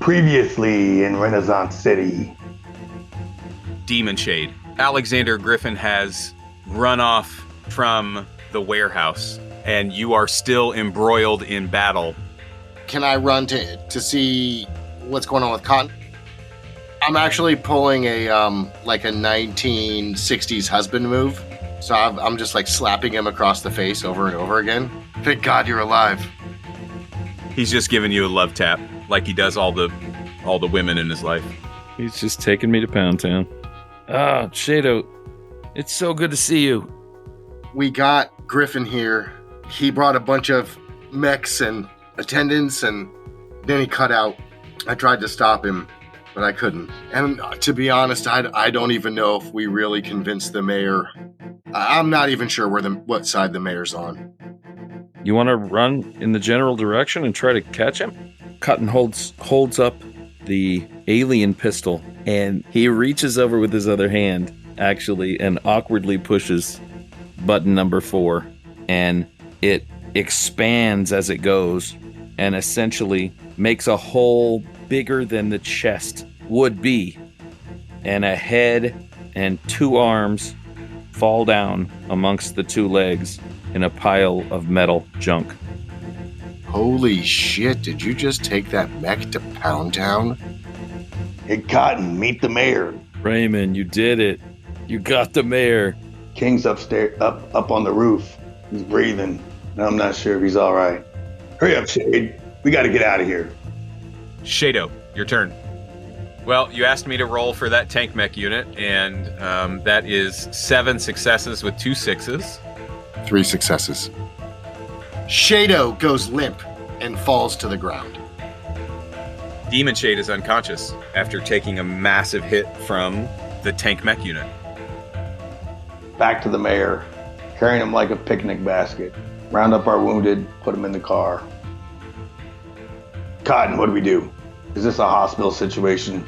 Previously in Renaissance City. Demon Shade. Alexander Griffin has run off from the warehouse, and you are still embroiled in battle. Can I run to see what's going on with Cotton? I'm actually pulling a 1960s husband move. So I'm just like slapping him across the face over and over again. Thank God you're alive. He's just giving you a love tap, like he does all the women in his life. He's just taking me to Pound Town. Ah, Shado, it's so good to see you. We got Griffin here. He brought a bunch of mechs and attendants, and then he cut out. I tried to stop him, but I couldn't. And to be honest, I don't even know if we really convinced the mayor. I'm not even sure what side the mayor's on. You want to run in the general direction and try to catch him? Cotton holds up the alien pistol, and he reaches over with his other hand, actually, and awkwardly pushes button number 4, and it expands as it goes, and essentially makes a hole bigger than the chest would be, and a head and 2 arms fall down amongst the 2 legs in a pile of metal junk. Holy shit, did you just take that mech to Pound Town? Hey, Cotton, meet the mayor. Raymond, you did it. You got the mayor. King's upstairs, up on the roof. He's breathing, and I'm not sure if he's all right. Hurry up, Shade. We got to get out of here. Shado, your turn. Well, you asked me to roll for that tank mech unit, and that is 7 successes with 2 6s. 3 successes. Shado goes limp and falls to the ground. Demon Shade is unconscious after taking a massive hit from the tank mech unit. Back to the mayor, carrying him like a picnic basket. Round up our wounded, put him in the car. Cotton, what do we do? Is this a hospital situation?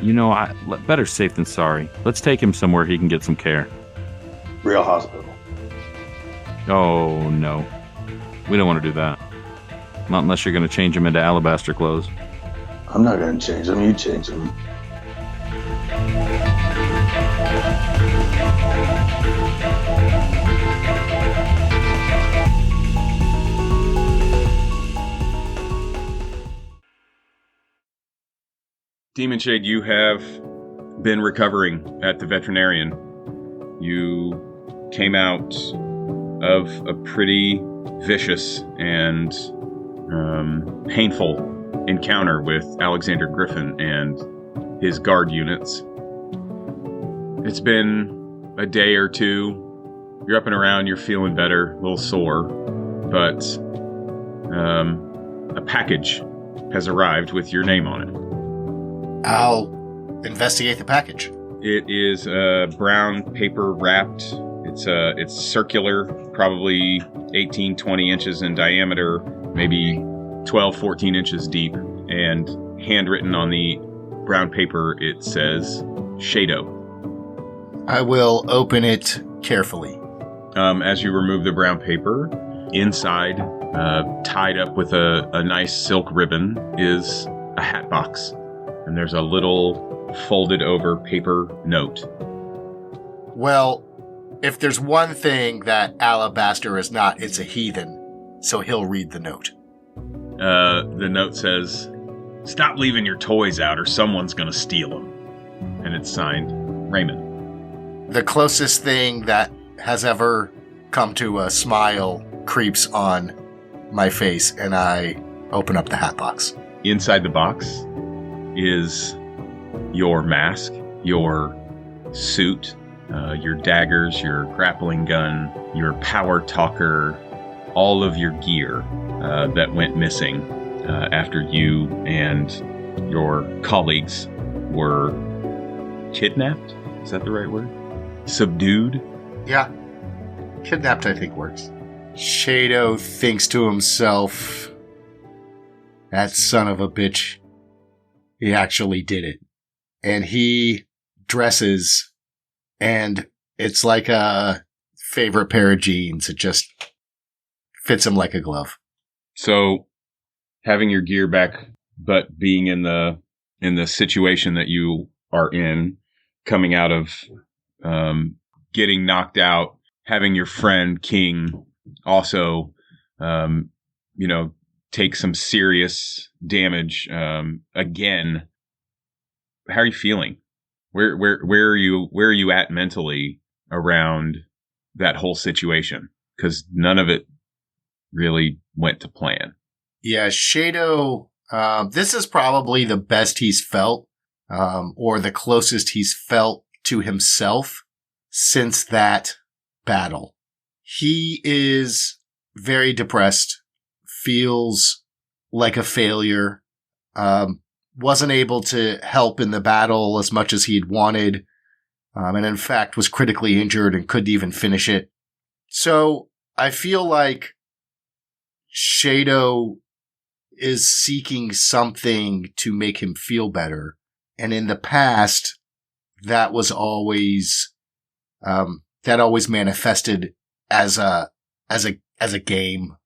You know, better safe than sorry. Let's take him somewhere he can get some care. Real hospital. Oh, no. We don't want to do that. Not unless you're going to change him into alabaster clothes. I'm not going to change them. You change them. Demon Shade, you have been recovering at the veterinarian. You came out of a pretty vicious and painful encounter with Alexander Griffin and his guard units. It's been a day or two. You're up and around, you're feeling better, a little sore, but a package has arrived with your name on it. I'll investigate the package. It is brown paper wrapped. It's circular, probably 18, 20 inches in diameter, maybe 12, 14 inches deep, and handwritten on the brown paper, it says Shado. I will open it carefully. As you remove the brown paper, inside, tied up with a nice silk ribbon, is a hat box. And there's a little folded over paper note. Well, if there's one thing that Alabaster is not, it's a heathen. So he'll read the note. The note says, "Stop leaving your toys out or someone's gonna steal them." And it's signed Raymond. The closest thing that has ever come to a smile creeps on my face, and I open up the hat box. Inside the box is your mask, your suit, your daggers, your grappling gun, your power talker, all of your gear that went missing after you and your colleagues were kidnapped. Is that the right word? Subdued? Yeah. Kidnapped, I think, works. Shado thinks to himself, that son of a bitch, he actually did it. And he dresses, and it's like a favorite pair of jeans. It just fits him like a glove. So, having your gear back but being in the situation that you are in, coming out of getting knocked out, having your friend King also, take some serious damage again. How are you feeling? Where are you at mentally around that whole situation? Because none of it really went to plan. Yeah, Shado, this is probably the best he's felt, or the closest he's felt to himself since that battle. He is very depressed, feels like a failure, wasn't able to help in the battle as much as he'd wanted, and in fact was critically injured and couldn't even finish it. So I feel like Shado is seeking something to make him feel better. And in the past, that was always, that always manifested as a game.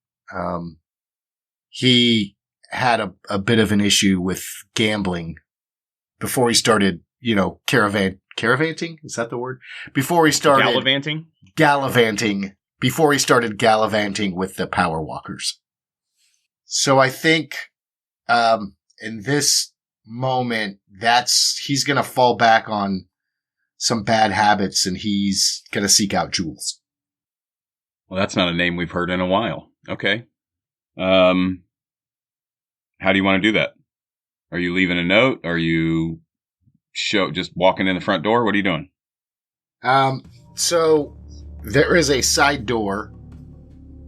He had a bit of an issue with gambling before he started, caravanting? Is that the word? Before he started gallivanting. Before he started gallivanting with the power walkers. So I think, in this moment, he's going to fall back on some bad habits and he's going to seek out Jules. Well, that's not a name we've heard in a while. Okay. How do you want to do that? Are you leaving a note? Are you just walking in the front door? What are you doing? So there is a side door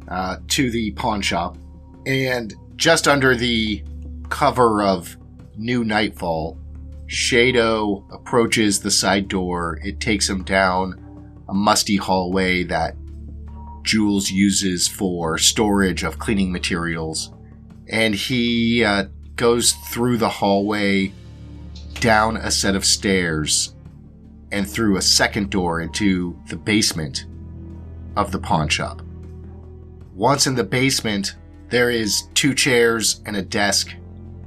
to the pawn shop, and just under the cover of New Nightfall, Shado approaches the side door. It takes him down a musty hallway that Jules uses for storage of cleaning materials, and he goes through the hallway, down a set of stairs, and through a second door into the basement of the pawn shop. Once in the basement, there is 2 chairs and a desk,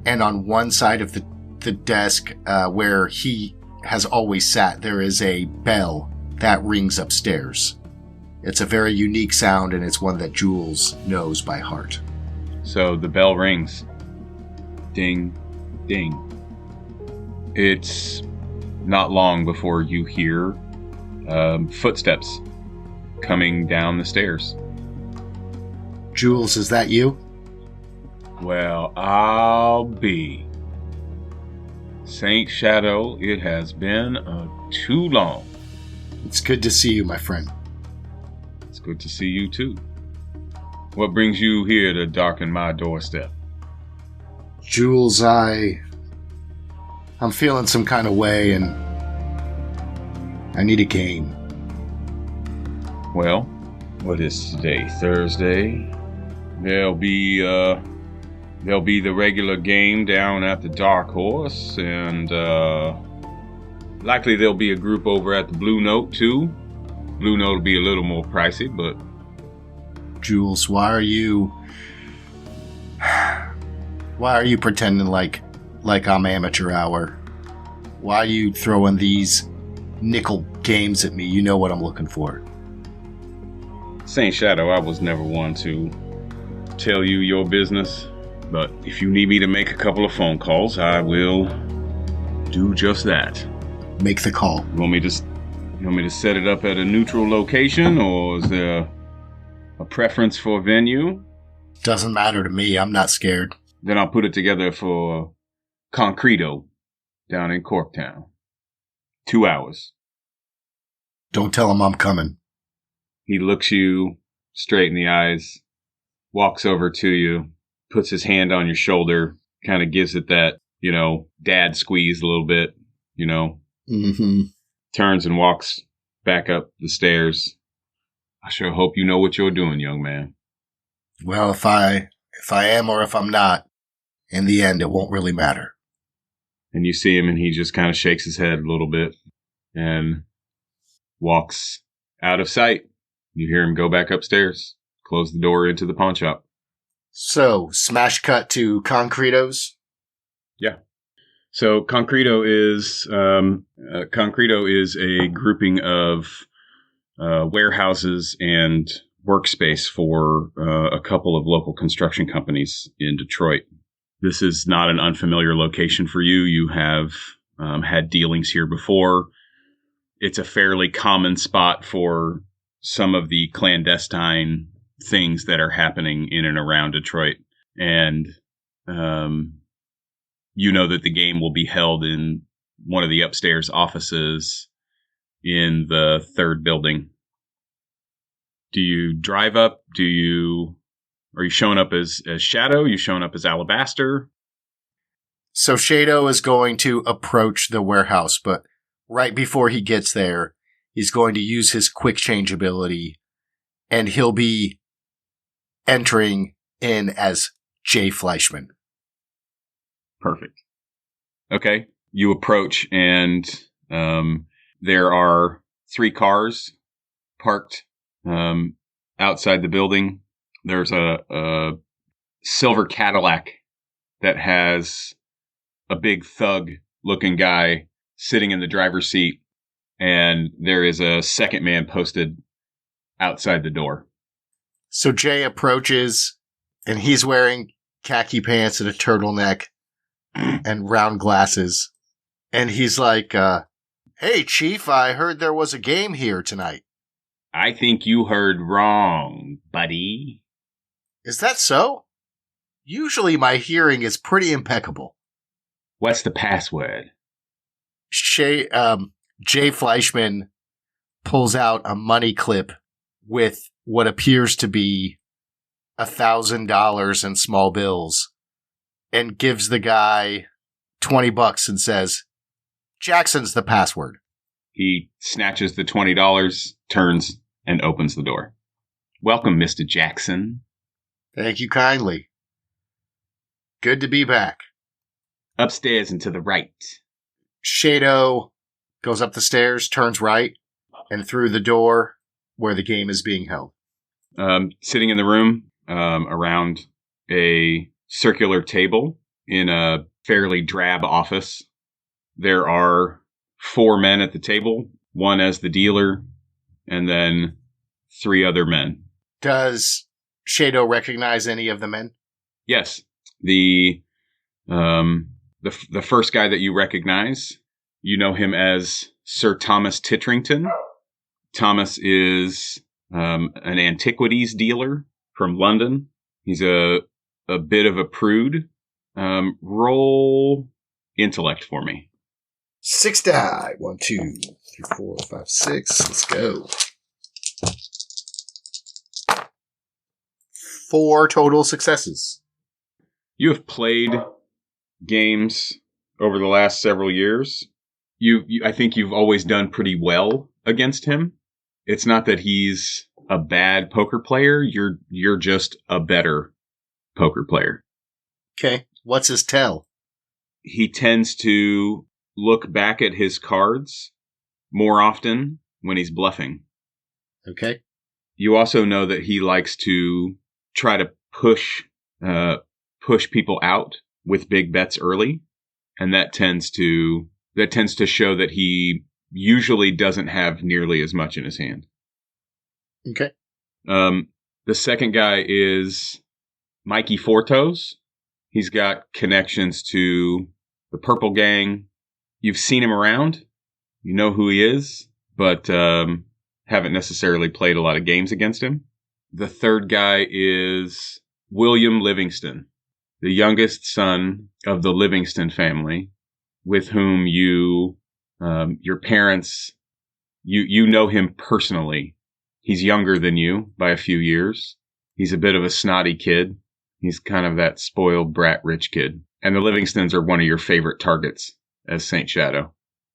and on one side of the desk where he has always sat, there is a bell that rings upstairs. It's a very unique sound, and it's one that Jules knows by heart. So the bell rings. Ding, ding. It's not long before you hear footsteps coming down the stairs. Jules, is that you? Well, I'll be. Saint Shadow, it has been too long. It's good to see you, my friend. It's good to see you, too. What brings you here to darken my doorstep? Jules, I'm feeling some kind of way, and I need a game. Well, what is today? Thursday? There'll be the regular game down at the Dark Horse, and likely there'll be a group over at the Blue Note too. Blue Note will be a little more pricey, but Jules, why are you pretending like I'm amateur hour? Why are you throwing these nickel games at me? You know what I'm looking for. Saint Shadow, I was never one to tell you your business, but if you need me to make a couple of phone calls, I will do just that. Make the call. You want me to set it up at a neutral location, or is there a preference for venue? Doesn't matter to me. I'm not scared. Then I'll put it together for Concreto down in Corktown. 2 hours. Don't tell him I'm coming. He looks you straight in the eyes, walks over to you, puts his hand on your shoulder, kind of gives it that, dad squeeze a little bit, Mm-hmm. Turns and walks back up the stairs. I sure hope you know what you're doing, young man. Well, if I am or if I'm not, in the end, it won't really matter. And you see him, and he just kind of shakes his head a little bit and walks out of sight. You hear him go back upstairs, close the door into the pawn shop. So, smash cut to Concretos. Yeah. So Concreto is a grouping of warehouses and workspace for a couple of local construction companies in Detroit. This is not an unfamiliar location for you. You have had dealings here before. It's a fairly common spot for some of the clandestine things that are happening in and around Detroit. And you know that the game will be held in one of the upstairs offices in the third building. Do you drive up? Are you showing up as Shadow? Are you showing up as Alabaster? So Shadow is going to approach the warehouse, but right before he gets there, he's going to use his quick change ability, and he'll be entering in as Jay Fleischman. Perfect. Okay. You approach, and there are 3 cars parked outside the building. There's a silver Cadillac that has a big thug-looking guy sitting in the driver's seat, and there is a second man posted outside the door. So Jay approaches, and he's wearing khaki pants and a turtleneck and round glasses. And he's like, hey, Chief, I heard there was a game here tonight. I think you heard wrong, buddy. Is that so? Usually my hearing is pretty impeccable. What's the password? Jay Fleischman pulls out a money clip with what appears to be $1,000 in small bills and gives the guy $20 and says, Jackson's the password. He snatches the $20, turns, and opens the door. Welcome, Mr. Jackson. Thank you kindly. Good to be back. Upstairs and to the right. Shadow goes up the stairs, turns right, and through the door where the game is being held. Sitting in the room around a circular table in a fairly drab office, there are 4 men at the table, one as the dealer, and then 3 other men. Does Shadow recognize any of the men? Yes. The first guy that you recognize, you know him as Sir Thomas Titrington. Thomas is an antiquities dealer from London. He's a bit of a prude. Roll intellect for me. 6 die. 1, 2, 3, 4, 5, 6. Let's go. 4 total successes. You have played games over the last several years. I think you've always done pretty well against him. It's not that he's a bad poker player. You're just a better poker player. Okay. What's his tell? He tends to look back at his cards more often when he's bluffing. Okay. You also know that he likes to try to push people out with big bets early, and that tends to show that he usually doesn't have nearly as much in his hand. Okay. The second guy is Mikey Four-Toes. He's got connections to the Purple Gang. You've seen him around. You know who he is, but haven't necessarily played a lot of games against him. The third guy is William Livingston, the youngest son of the Livingston family, with whom your parents, you know him personally. He's younger than you by a few years. He's a bit of a snotty kid. He's kind of that spoiled brat rich kid. And the Livingstons are one of your favorite targets as Saint Shadow.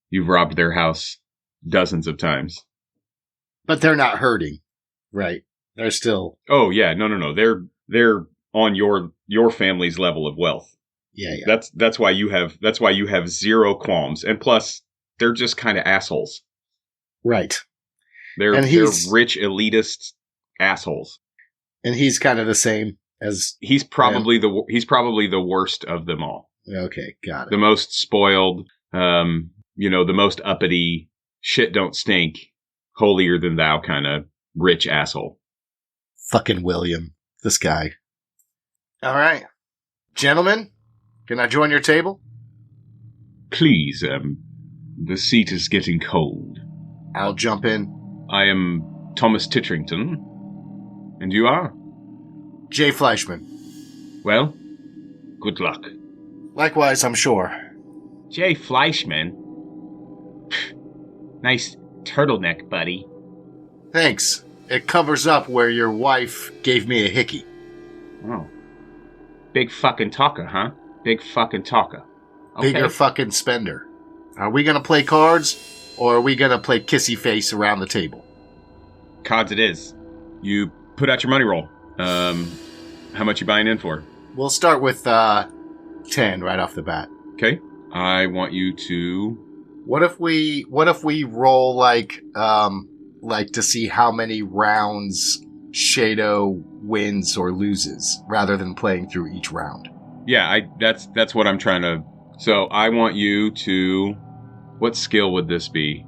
You've robbed their house dozens of times. But they're not hurting, right? They're still... Oh, yeah. No. They're on your family's level of wealth. Yeah. That's why you have zero qualms. And plus, they're just kind of assholes. Right. They're rich elitist assholes. And he's kind of the same as he's probably the worst of them all. Okay, got The it. most spoiled, the most uppity, shit don't stink, holier than thou kind of rich asshole. Fucking William. This guy. All right. Gentlemen, can I join your table? Please, the seat is getting cold. I'll jump in. I am Thomas Titterington. And you are? Jay Fleischman. Well, good luck. Likewise, I'm sure. Jay Fleischman? Nice turtleneck, buddy. Thanks. It covers up where your wife gave me a hickey. Oh. Big fucking talker, huh? Big fucking talker. Okay. Bigger fucking spender. Are we gonna play cards, or are we gonna play kissy face around the table? Cards it is. You put out your money roll. How much you buying in for? We'll start with 10 right off the bat. Okay. I want you to... What if we roll like to see how many rounds Shadow wins or loses, rather than playing through each round? Yeah, that's what I'm trying to... So I want you to... What skill would this be?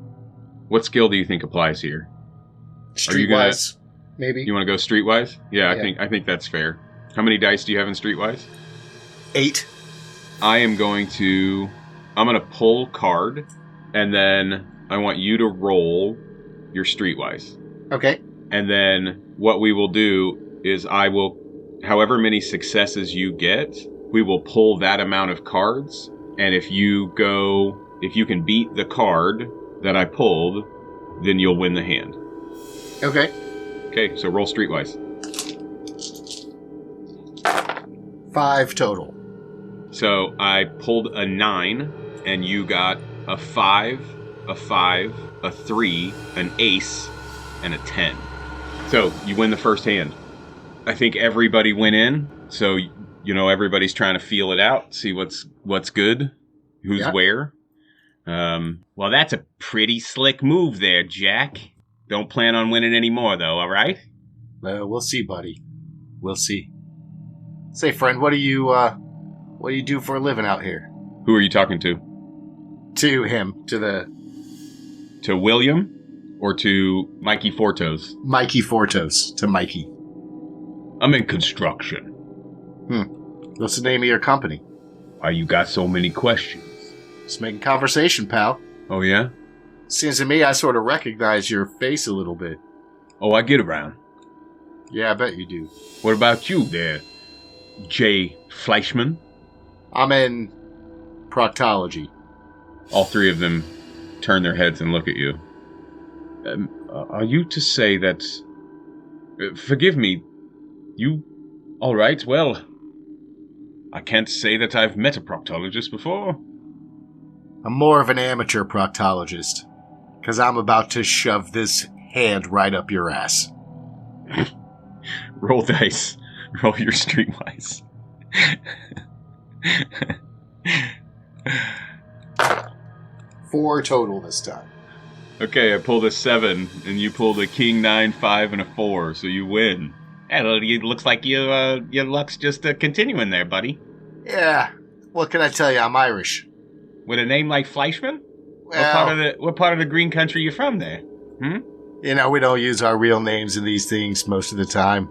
What skill do you think applies here? Streetwise, maybe. You want to go streetwise? Yeah, Yeah. I think that's fair. How many dice do you have in streetwise? 8. I'm going to pull a card, and then I want you to roll your streetwise. Okay. And then what we will do is however many successes you get, we will pull that amount of cards. And if you can beat the card that I pulled, then you'll win the hand. Okay. Okay, so roll streetwise. 5 total. So I pulled a 9, and you got a 5, a 5, a 3, an ace, and a 10. So you win the first hand. I think everybody went in, so everybody's trying to feel it out, see what's good, who's where. Well, that's a pretty slick move there, Jack. Don't plan on winning any more, though, all right? We'll see, buddy. We'll see. Say, friend, what do you do for a living out here? Who are you talking to? To him, To William or to Mikey Four-Toes? Mikey Four-Toes, to Mikey. I'm in construction. What's the name of your company? Why you got so many questions? Just making conversation, pal. Oh, yeah? Seems to me I sort of recognize your face a little bit. Oh, I get around. Yeah, I bet you do. What about you there, Jay Fleischman? I'm in proctology. All three of them turn their heads and look at you. Are you to say that... forgive me. You... All right, well... I can't say that I've met a proctologist before. I'm more of an amateur proctologist, because I'm about to shove this hand right up your ass. Roll dice. Roll your streetwise. 4 total this time. Okay, I pulled a 7, and you pulled a king, 9, 5, and a 4, so you win. It looks like your luck's just continuing there, buddy. Yeah, what can I tell you? I'm Irish. With a name like Fleischman? Well, What part of the green country you from there? we don't use our real names in these things most of the time.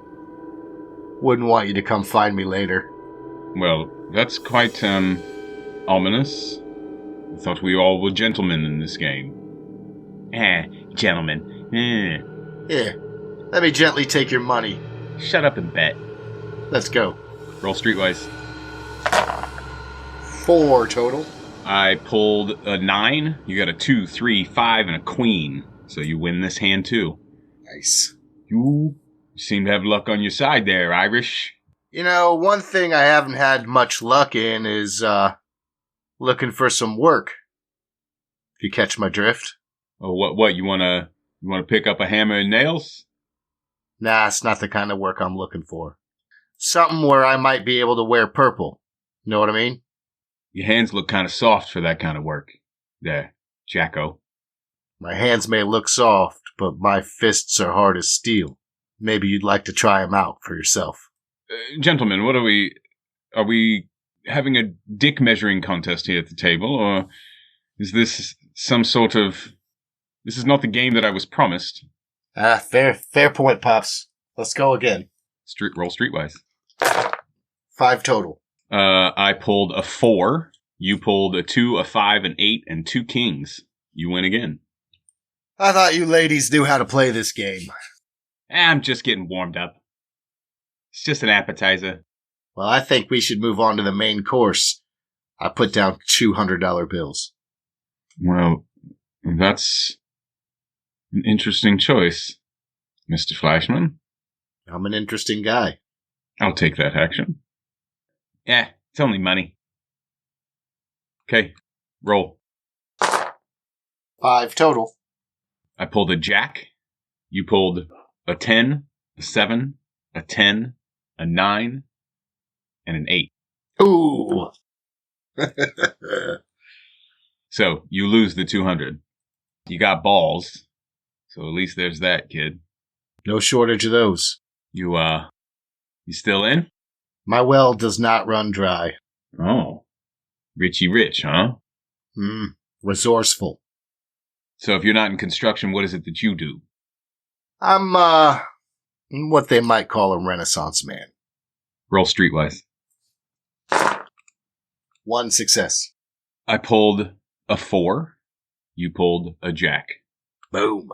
Wouldn't want you to come find me later. Well, that's quite, ominous. I thought we all were gentlemen in this game. Gentlemen. Here, let me gently take your money. Shut up and bet. Let's go. Roll streetwise. 4 total. I pulled a 9. You got a 2, 3, 5, and a queen. So you win this hand too. Nice. You seem to have luck on your side there, Irish. One thing I haven't had much luck in is, looking for some work. If you catch my drift. Oh, what? You wanna pick up a hammer and nails? Nah, it's not the kind of work I'm looking for. Something where I might be able to wear purple. Know what I mean? Your hands look kind of soft for that kind of work. There, Jacko. My hands may look soft, but my fists are hard as steel. Maybe you'd like to try them out for yourself. Gentlemen, what are we having a dick measuring contest here at the table, or is this some sort of... This is not the game that I was promised. Fair point, Pops. Let's go again. Roll streetwise. 5 total. I pulled a 4. You pulled a 2, a 5, an 8, and 2 kings. You win again. I thought you ladies knew how to play this game. I'm just getting warmed up. It's just an appetizer. Well, I think we should move on to the main course. I put down $200 bills. Well, that's an interesting choice, Mr. Fleischman. I'm an interesting guy. I'll take that action. Yeah, it's only money. Okay, roll. 5 total. I pulled a jack. You pulled a 10, a 7, a 10, a 9, and an 8. Ooh. So, you lose the 200. You got balls. So at least there's that, kid. No shortage of those. You still in? My well does not run dry. Oh. Richie rich, huh? Resourceful. So if you're not in construction, what is it that you do? I'm, what they might call a Renaissance man. Roll streetwise. 1 success. I pulled a 4. You pulled a jack. Boom.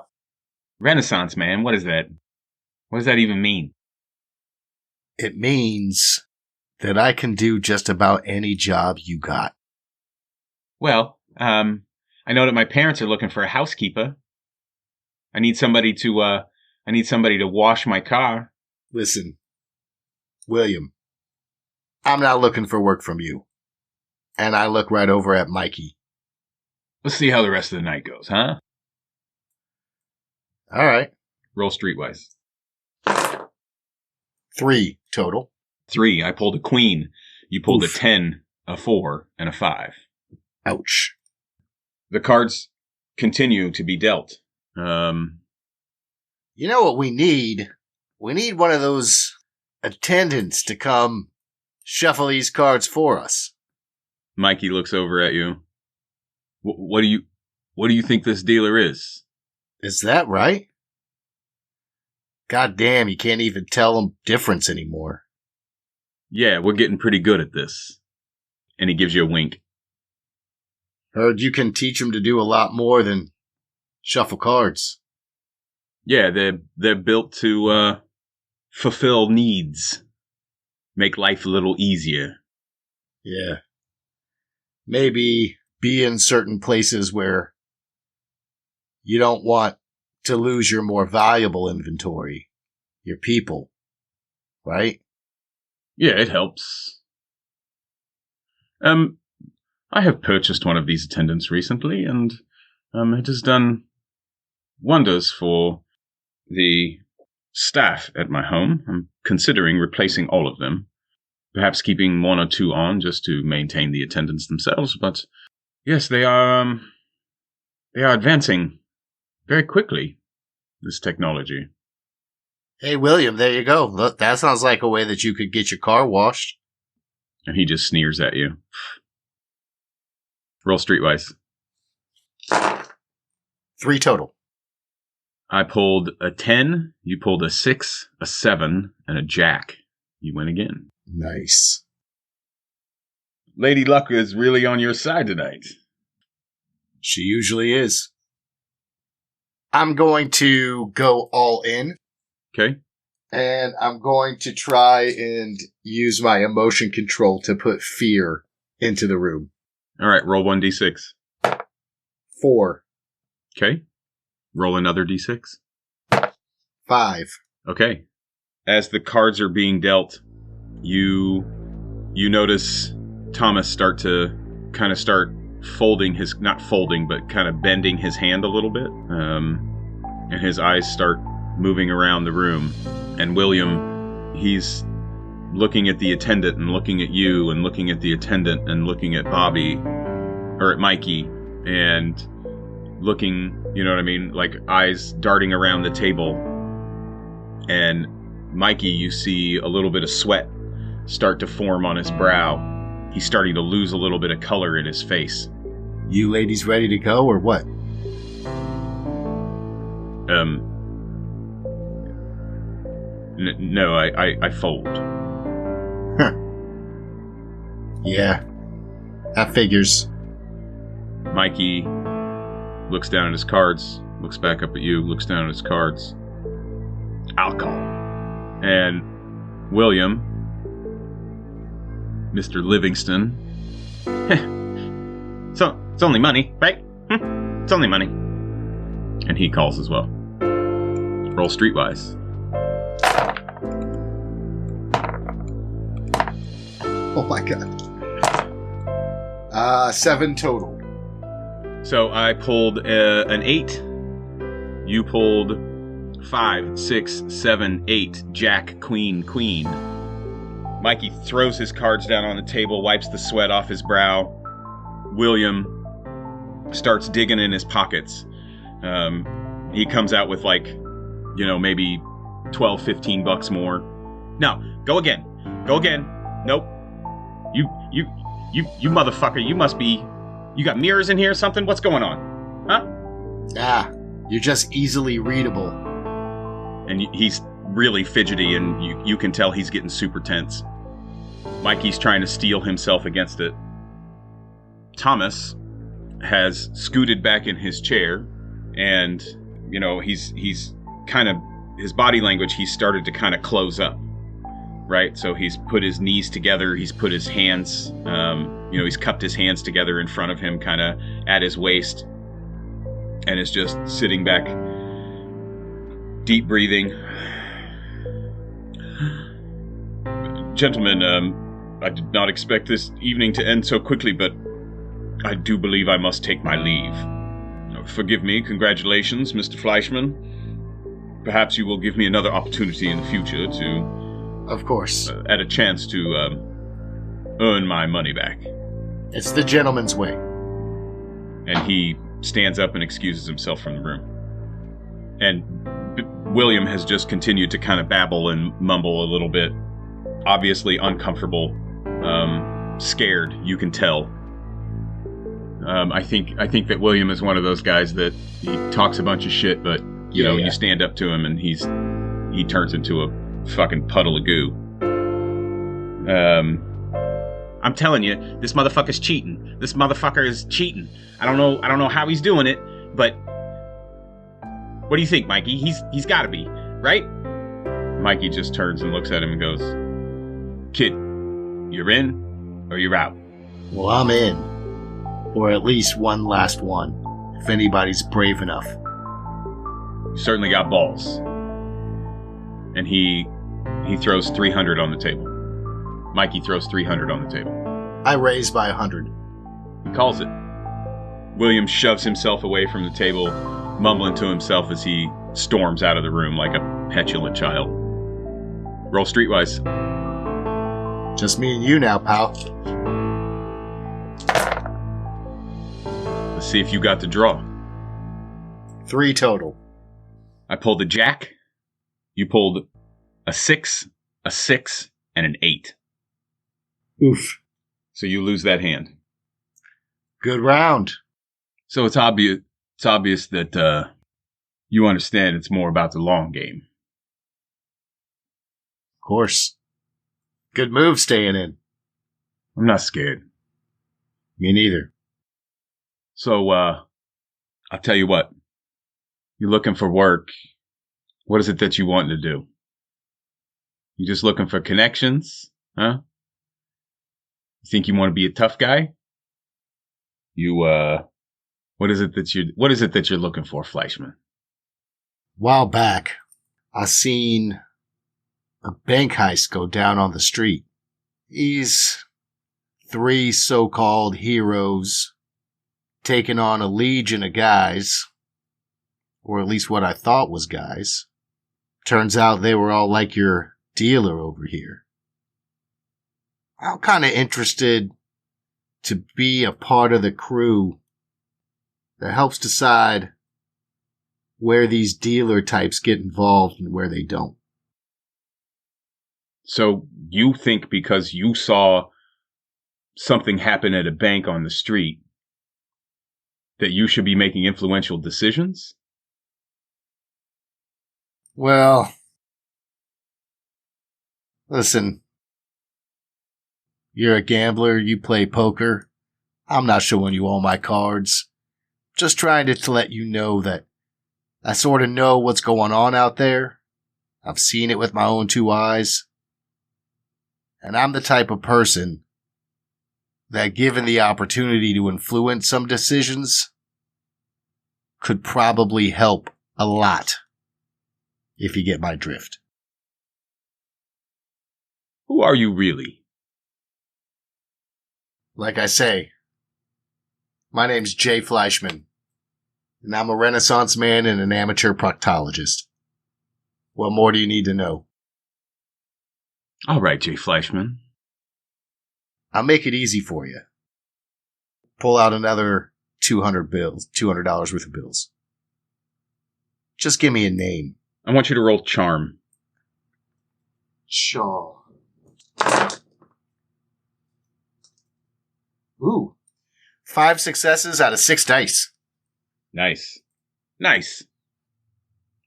Renaissance man, what is that? What does that even mean? It means that I can do just about any job you got. Well, I know that my parents are looking for a housekeeper. I need somebody to wash my car. Listen, William, I'm not looking for work from you. And I look right over at Mikey. Let's see how the rest of the night goes, huh? All right. Roll streetwise. 3 total. 3. I pulled a queen. You pulled Oof. a 10, a 4, and a 5. Ouch. The cards continue to be dealt. You know what we need? We need one of those attendants to come shuffle these cards for us. Mikey looks over at you. What do you think this dealer is? Is that right? God damn, you can't even tell them difference anymore. Yeah, we're getting pretty good at this. And he gives you a wink. Heard you can teach them to do a lot more than shuffle cards. Yeah, they're built to fulfill needs. Make life a little easier. Yeah. Maybe be in certain places where you don't want to lose your more valuable inventory, your people, right? Yeah, it helps. I have purchased one of these attendants recently, and it has done wonders for the staff at my home. I'm considering replacing all of them. Perhaps keeping 1 or 2 on just to maintain the attendants themselves, but yes, they are advancing very quickly, this technology. Hey, William, there you go. Look, that sounds like a way that you could get your car washed. And he just sneers at you. Roll streetwise. 3 total. I pulled a 10, you pulled a 6, a 7, and a jack. You win again. Nice. Lady Luck is really on your side tonight. She usually is. I'm going to go all in. Okay. And I'm going to try and use my emotion control to put fear into the room. All right, roll 1d6. 4. Okay. Roll another d6. 5. Okay. As the cards are being dealt, you notice Thomas start folding his, not folding, but kind of bending his hand a little bit. And his eyes start moving around the room. And William, he's looking at the attendant and looking at you and looking at the attendant and looking at Bobby, or at Mikey, and looking, you know what I mean, like eyes darting around the table. And Mikey, you see a little bit of sweat start to form on his brow. he's starting to lose a little bit of color in his face. You ladies ready to go or what? No, I fold. Huh. Yeah, that figures. Mikey looks down at his cards, looks back up at you, looks down at his cards. Alcohol. And William, Mr. Livingston. So it's only money, right? It's only money. And he calls as well. Roll streetwise. Oh my god. 7 total. So I pulled an 8. You pulled 5, 6, 7, 8. Jack, queen, queen. Mikey throws his cards down on the table, wipes the sweat off his brow. William starts digging in his pockets. He comes out with maybe 12, 15 bucks more. No, go again. Go again. Nope. You motherfucker, you must be... You got mirrors in here or something? What's going on? Huh? You're just easily readable. And he's really fidgety, and you can tell he's getting super tense. Mikey's trying to steel himself against it. Thomas has scooted back in his chair, and, he's kind of... His body language, he's started to kind of close up. Right, so he's put his knees together, he's put his hands, he's cupped his hands together in front of him, kind of at his waist, and is just sitting back, deep breathing. Gentlemen, I did not expect this evening to end so quickly, but I do believe I must take my leave. Forgive me, congratulations, Mr. Fleischman. Perhaps you will give me another opportunity in the future to... Of course. At a chance to earn my money back. It's the gentleman's way. And he stands up and excuses himself from the room. And William has just continued to kind of babble and mumble a little bit. Obviously uncomfortable, scared, you can tell. I think that William is one of those guys that he talks a bunch of shit, but you stand up to him and he turns into a fucking puddle of goo. I'm telling you, this motherfucker's cheating. This motherfucker is cheating. I don't know how he's doing it, but what do you think, Mikey? He's got to be, right? Mikey just turns and looks at him and goes, "Kid, you're in or you're out?" Well, I'm in. Or at least one last one, if anybody's brave enough. You certainly got balls. And he throws 300 on the table. Mikey throws 300 on the table. I raise by 100. He calls it. William shoves himself away from the table, mumbling to himself as he storms out of the room like a petulant child. Roll streetwise. Just me and you now, pal. Let's see if you got the draw. 3 total. I pulled a jack. You pulled a 6, a 6, and an 8. Oof. So you lose that hand. Good round. So it's obvious that you understand it's more about the long game. Of course. Good move staying in. I'm not scared. Me neither. So, I'll tell you what. You're looking for work. What is it that you want to do? You just looking for connections? Huh? You think you want to be a tough guy? What is it that you're looking for, Fleischman? While back, I seen a bank heist go down on the street. These 3 so-called heroes taking on a legion of guys, or at least what I thought was guys. Turns out they were all like your dealer over here. I'm kind of interested to be a part of the crew that helps decide where these dealer types get involved and where they don't. So you think because you saw something happen at a bank on the street that you should be making influential decisions? Well, listen, you're a gambler, you play poker. I'm not showing you all my cards. Just trying to let you know that I sort of know what's going on out there. I've seen it with my own 2 eyes. And I'm the type of person that, given the opportunity to influence some decisions, could probably help a lot, if you get my drift. Who are you really? Like I say, my name's Jay Fleischman, and I'm a Renaissance man and an amateur proctologist. What more do you need to know? All right, Jay Fleischman. I'll make it easy for you. Pull out another $200 worth of bills. Just give me a name. I want you to roll charm. Sure. Ooh. 5 successes out of 6 dice. Nice. Nice.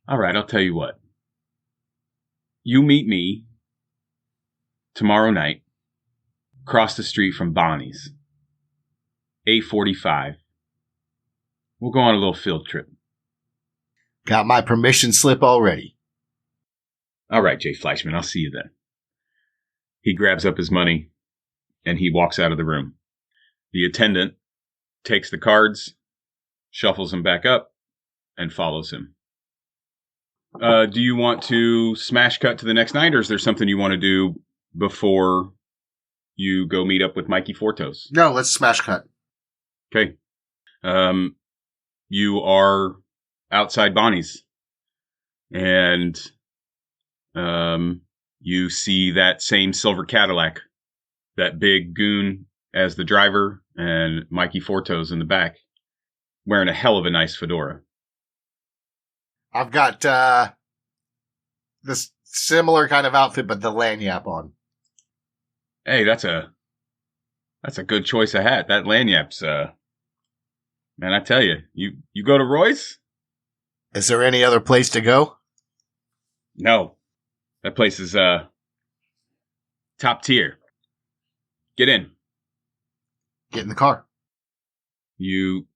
All right, I'll tell you what. You meet me tomorrow night, across the street from Bonnie's. 8:45. We'll go on a little field trip. Got my permission slip already. All right, Jay Fleischman, I'll see you then. He grabs up his money, and he walks out of the room. The attendant takes the cards, shuffles them back up, and follows him. Do you want to smash cut to the next night, or is there something you want to do before you go meet up with Mikey Four-Toes? No, let's smash cut. Okay. You are outside Bonnie's, and you see that same silver Cadillac, that big goon as the driver, and Mikey Four-Toes in the back, wearing a hell of a nice fedora. I've got this similar kind of outfit, but the lanyap on. Hey, that's a good choice of hat. That lanyap's man, I tell you, you go to Roy's? Is there any other place to go? No. That place is top tier. Get in. Get in the car. You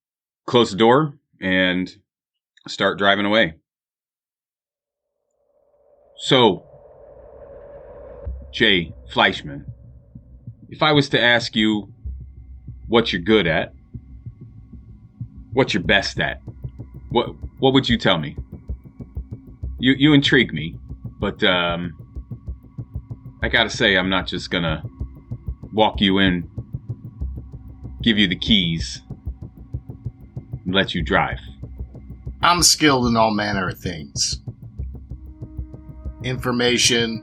close the door and start driving away. So, Jay Fleischman, if I was to ask you what you're good at, what you're best at, what would you tell me? You intrigue me, but I gotta say, I'm not just gonna walk you in, give you the keys, and let you drive. I'm skilled in all manner of things. Information,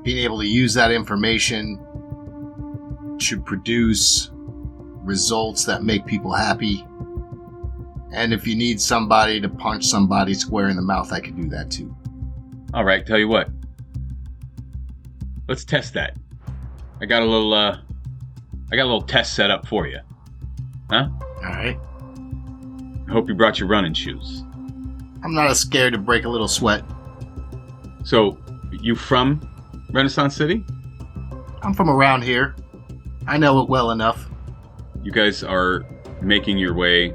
being able to use that information to produce results that make people happy. And if you need somebody to punch somebody square in the mouth, I can do that too. All right, tell you what. Let's test that. I got a little test set up for you. Huh? All right. I hope you brought your running shoes. I'm not scared to break a little sweat. So, you from Renaissance City? I'm from around here. I know it well enough. You guys are making your way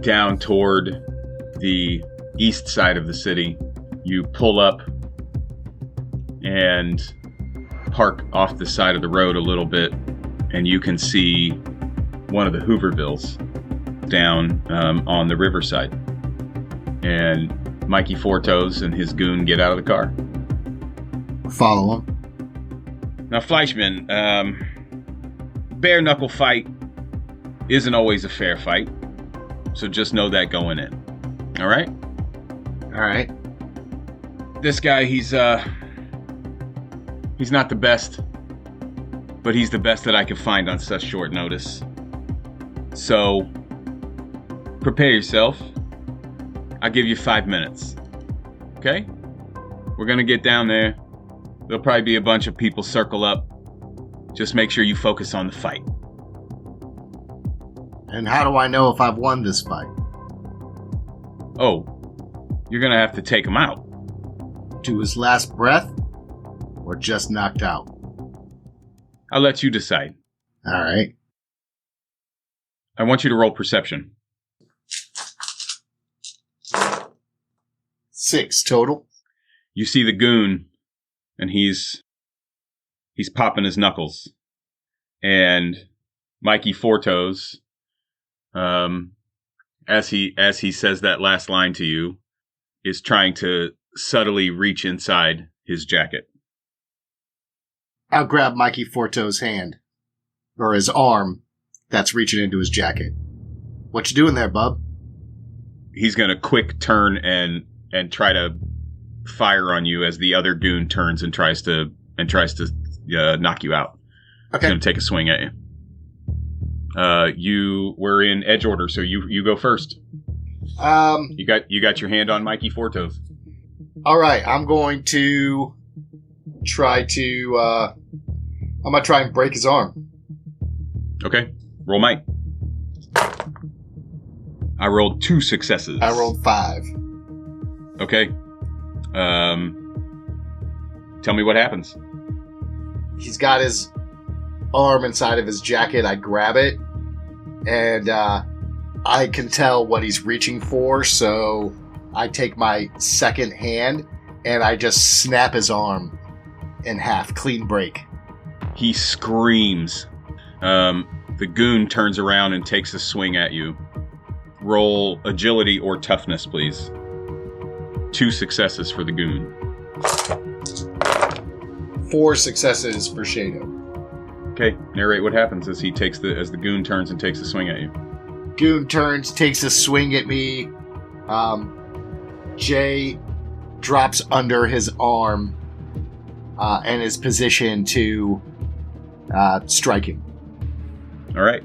down toward the east side of the city. You pull up and park off the side of the road a little bit, and you can see one of the Hoovervilles down on the riverside. And Mikey Four-Toes and his goon get out of the car. Follow him. Now, Fleischman, bare knuckle fight isn't always a fair fight, so just know that going in. All right? All right. This guy, he's not the best, but he's the best that I could find on such short notice. So, prepare yourself. I'll give you 5 minutes. Okay? We're gonna get down there. There'll probably be a bunch of people circle up. Just make sure you focus on the fight. And how do I know if I've won this fight? Oh, you're going to have to take him out. To his last breath? Or just knocked out? I'll let you decide. All right. I want you to roll perception. 6 total. You see the goon, and he's popping his knuckles. And Mikey Four-Toes, as he says that last line to you, is trying to subtly reach inside his jacket. I'll grab Mikey Four-Toes' hand. Or his arm that's reaching into his jacket. What you doing there, bub? He's going to quick turn and try to fire on you as the other goon turns and tries to knock you out. Okay. He's going to take a swing at you. You were in edge order, so you go first. You got your hand on Mikey Four-Toes. All right, I'm going to try to and break his arm. Okay, roll might. I rolled 2 successes. I rolled 5. Okay. Tell me what happens. He's got his arm inside of his jacket. I grab it, and I can tell what he's reaching for, so I take my second hand, and I just snap his arm in half. Clean break. He screams. The goon turns around and takes a swing at you. Roll agility or toughness, please. 2 successes for the goon. 4 successes for Shado. Okay, narrate what happens as the goon turns and takes a swing at you. Goon turns, takes a swing at me. Jay drops under his arm and is positioned to strike him. All right.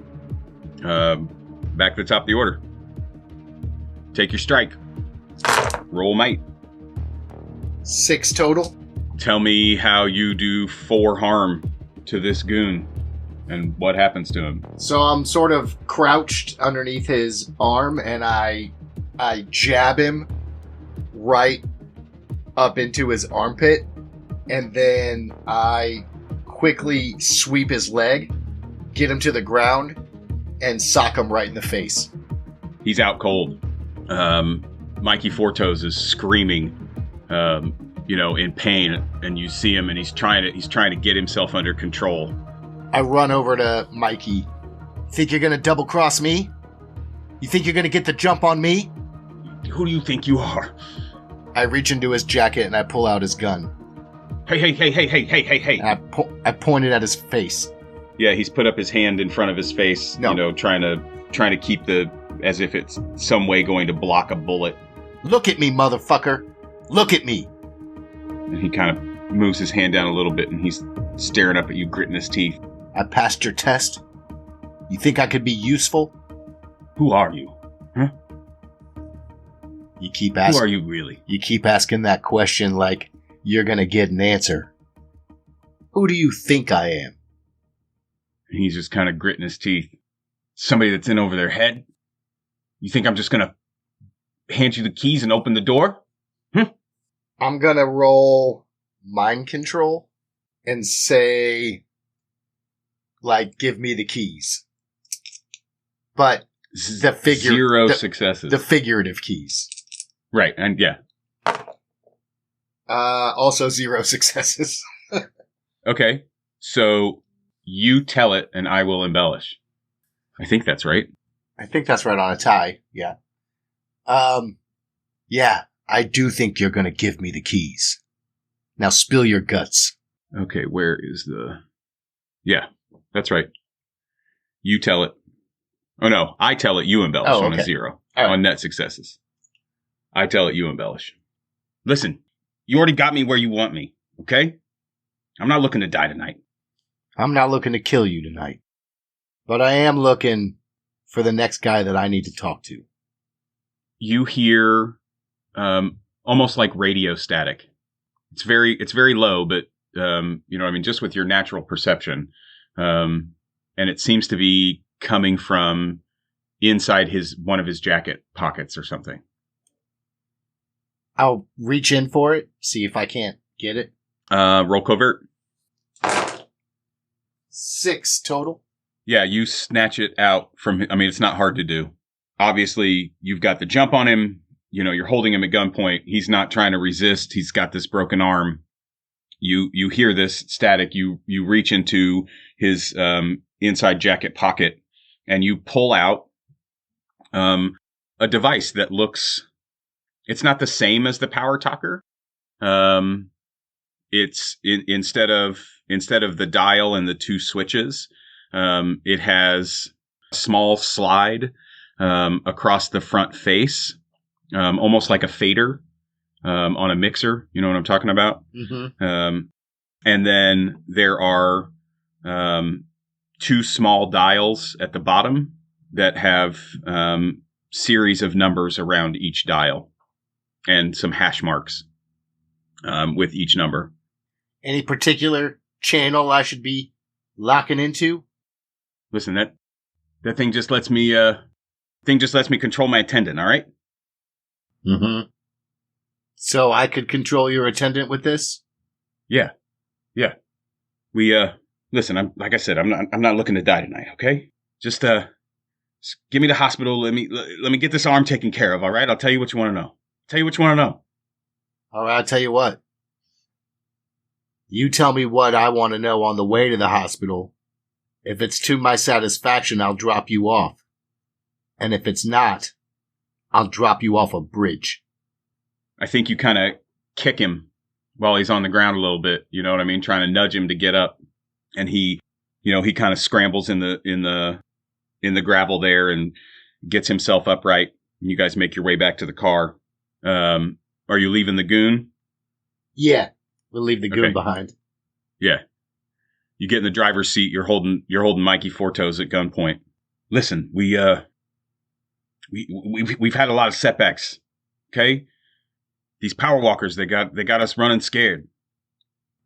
Back to the top of the order. Take your strike. Roll might. 6 total. Tell me how you do 4 harm to this goon and what happens to him. So I'm sort of crouched underneath his arm, and I jab him right up into his armpit, and then I quickly sweep his leg, get him to the ground, and sock him right in the face. He's out cold. Mikey Four-Toes is screaming, in pain, and you see him, and he's trying to get himself under control. I run over to Mikey. Think you're gonna double cross me? You think you're gonna get the jump on me? Who do you think you are? I reach into his jacket and I pull out his gun. Hey. And I point it at his face. Yeah, he's put up his hand in front of his face, No. trying to keep as if it's some way going to block a bullet. Look at me, motherfucker. Look at me. And he kind of moves his hand down a little bit, and he's staring up at you, gritting his teeth. I passed your test. You think I could be useful? Who are you? Huh? You keep asking. Who are you really? You keep asking that question like you're gonna get an answer. Who do you think I am? And he's just kind of gritting his teeth. Somebody that's in over their head? You think I'm just gonna hand you the keys and open the door? I'm gonna roll mind control and say, give me the keys. But the figure... 0 successes. The figurative keys. Right, and yeah. Also 0 successes. Okay, so you tell it and I will embellish. I think that's right. I think that's right on a tie, yeah. Yeah, I do think you're gonna give me the keys. Now spill your guts. Okay, where is the... Yeah, that's right. You tell it. Oh no, I tell it, you embellish on a 0. All right. On net successes. I tell it, you embellish. Listen, you already got me where you want me, okay? I'm not looking to die tonight. I'm not looking to kill you tonight. But I am looking for the next guy that I need to talk to. You hear almost like radio static. It's very low, but just with your natural perception, and it seems to be coming from inside one of his jacket pockets or something. I'll reach in for it, see if I can't get it. Roll covert. 6 total. Yeah, you snatch it out from him. I mean, it's not hard to do. Obviously, you've got the jump on him. You know, you're holding him at gunpoint. He's not trying to resist. He's got this broken arm. You hear this static. You reach into his inside jacket pocket and you pull out a device that looks. It's not the same as the power talker. It's instead of the dial and the 2 switches, it has a small slide across the front face, almost like a fader on a mixer. You know what I'm talking about? Mm-hmm. And then there are 2 small dials at the bottom that have series of numbers around each dial and some hash marks with each number. Any particular channel I should be locking into? Listen, that thing just lets me control my attendant. All right. Mm-hmm. So I could control your attendant with this? Yeah. We listen. Like I said, I'm not looking to die tonight. Okay. Just give me the hospital. Let me get this arm taken care of. All right. I'll tell you what you want to know. All right. I'll tell you what. You tell me what I want to know on the way to the hospital. If it's to my satisfaction, I'll drop you off. And if it's not, I'll drop you off a bridge. I think you kind of kick him while he's on the ground a little bit. You know what I mean? Trying to nudge him to get up. And he kind of scrambles in the gravel there and gets himself upright. And you guys make your way back to the car. Are you leaving the goon? Yeah. We'll leave the goon behind. Yeah. You get in the driver's seat. You're holding Mikey Four-Toes at gunpoint. Listen, we've had a lot of setbacks. Okay. These power walkers, they got us running scared.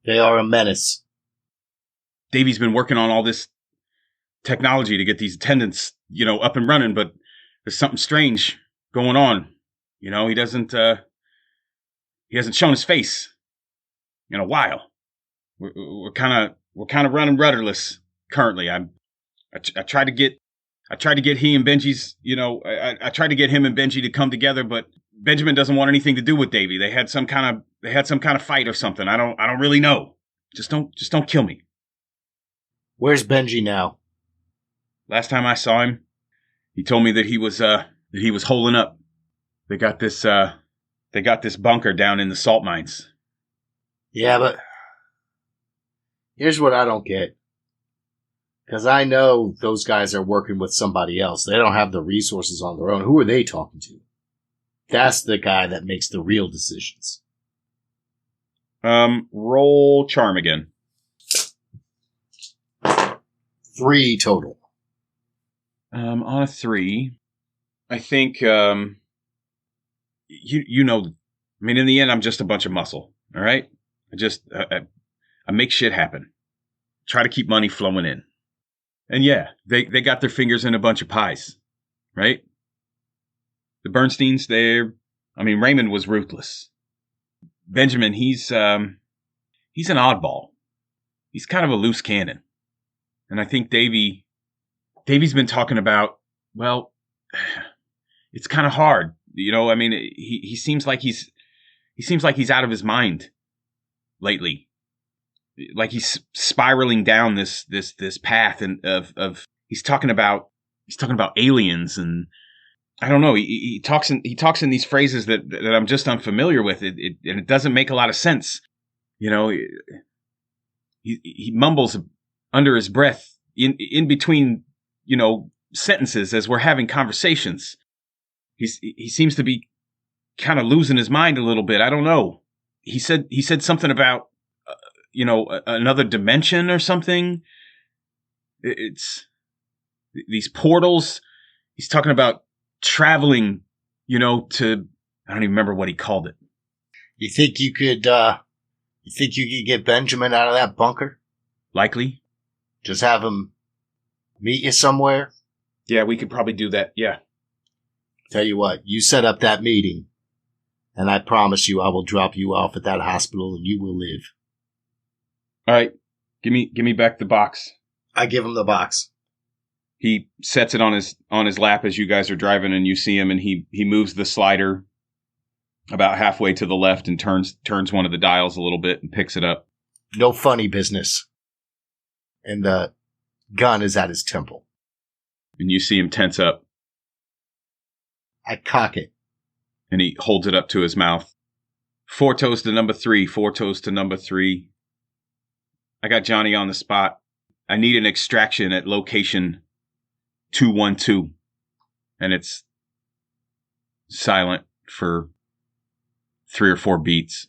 They are a menace. Davy's been working on all this technology to get these attendants, up and running, but there's something strange going on. He hasn't shown his face in a while. We're kind of running rudderless currently. I tried to get he and Benji's, I tried to get him and Benji to come together, but Benjamin doesn't want anything to do with Davy. They had some kind of fight or something. I don't really know. Just don't kill me. Where's Benji now? Last time I saw him, he told me that he was holing up. They got this bunker down in the salt mines. Yeah, but here's what I don't get. Because I know those guys are working with somebody else. They don't have the resources on their own. Who are they talking to? That's the guy that makes the real decisions. Roll charm again. 3 total. On a 3, I think, I mean, in the end, I'm just a bunch of muscle. All right. I make shit happen. Try to keep money flowing in. And yeah, they got their fingers in a bunch of pies, right? The Bernsteins, Raymond was ruthless. Benjamin, he's an oddball. He's kind of a loose cannon. And I think Davy's been talking about, well, it's kind of hard. He seems like he's out of his mind lately. Like he's spiraling down this path and of he's talking about aliens, and I don't know. He talks in these phrases that I'm just unfamiliar with. And it doesn't make a lot of sense. He mumbles under his breath in between, sentences as we're having conversations. He seems to be kind of losing his mind a little bit. I don't know. He said something about, another dimension or something. It's these portals. He's talking about traveling, to, I don't even remember what he called it. You think you could get Benjamin out of that bunker? Likely. Just have him meet you somewhere? Yeah, we could probably do that. Yeah. Tell you what, you set up that meeting, and I promise you I will drop you off at that hospital and you will live. All right. Give me back the box. I give him the box. He sets it on his lap as you guys are driving, and you see him, and he moves the slider about halfway to the left and turns one of the dials a little bit and picks it up. No funny business. And the gun is at his temple. And you see him tense up. I cock it. And he holds it up to his mouth. Four-Toes to number 3. Four-Toes to number 3. I got Johnny on the spot. I need an extraction at location 212. And it's silent for 3 or 4 beats.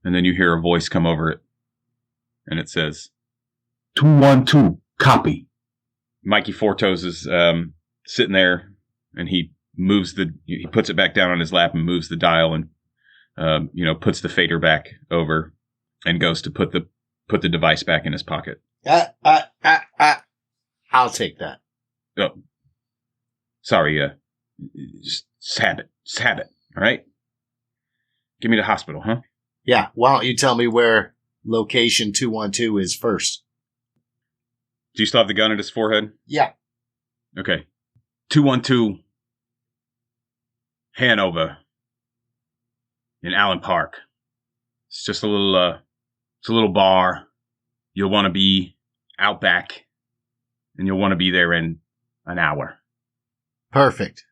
And then you hear a voice come over it. And it says, 212, copy. Mikey Four-Toes is sitting there, and he puts it back down on his lap and moves the dial and, puts the fader back over and goes to put the device back in his pocket. I'll take that. Oh, sorry. Just have it. Just have it. All right. Give me the hospital, huh? Yeah. Why don't you tell me where location 212 is first? Do you still have the gun at his forehead? Yeah. Okay. 212 Hanover in Allen Park. It's just a little bar. You'll want to be out back, and you'll want to be there in an hour. Perfect.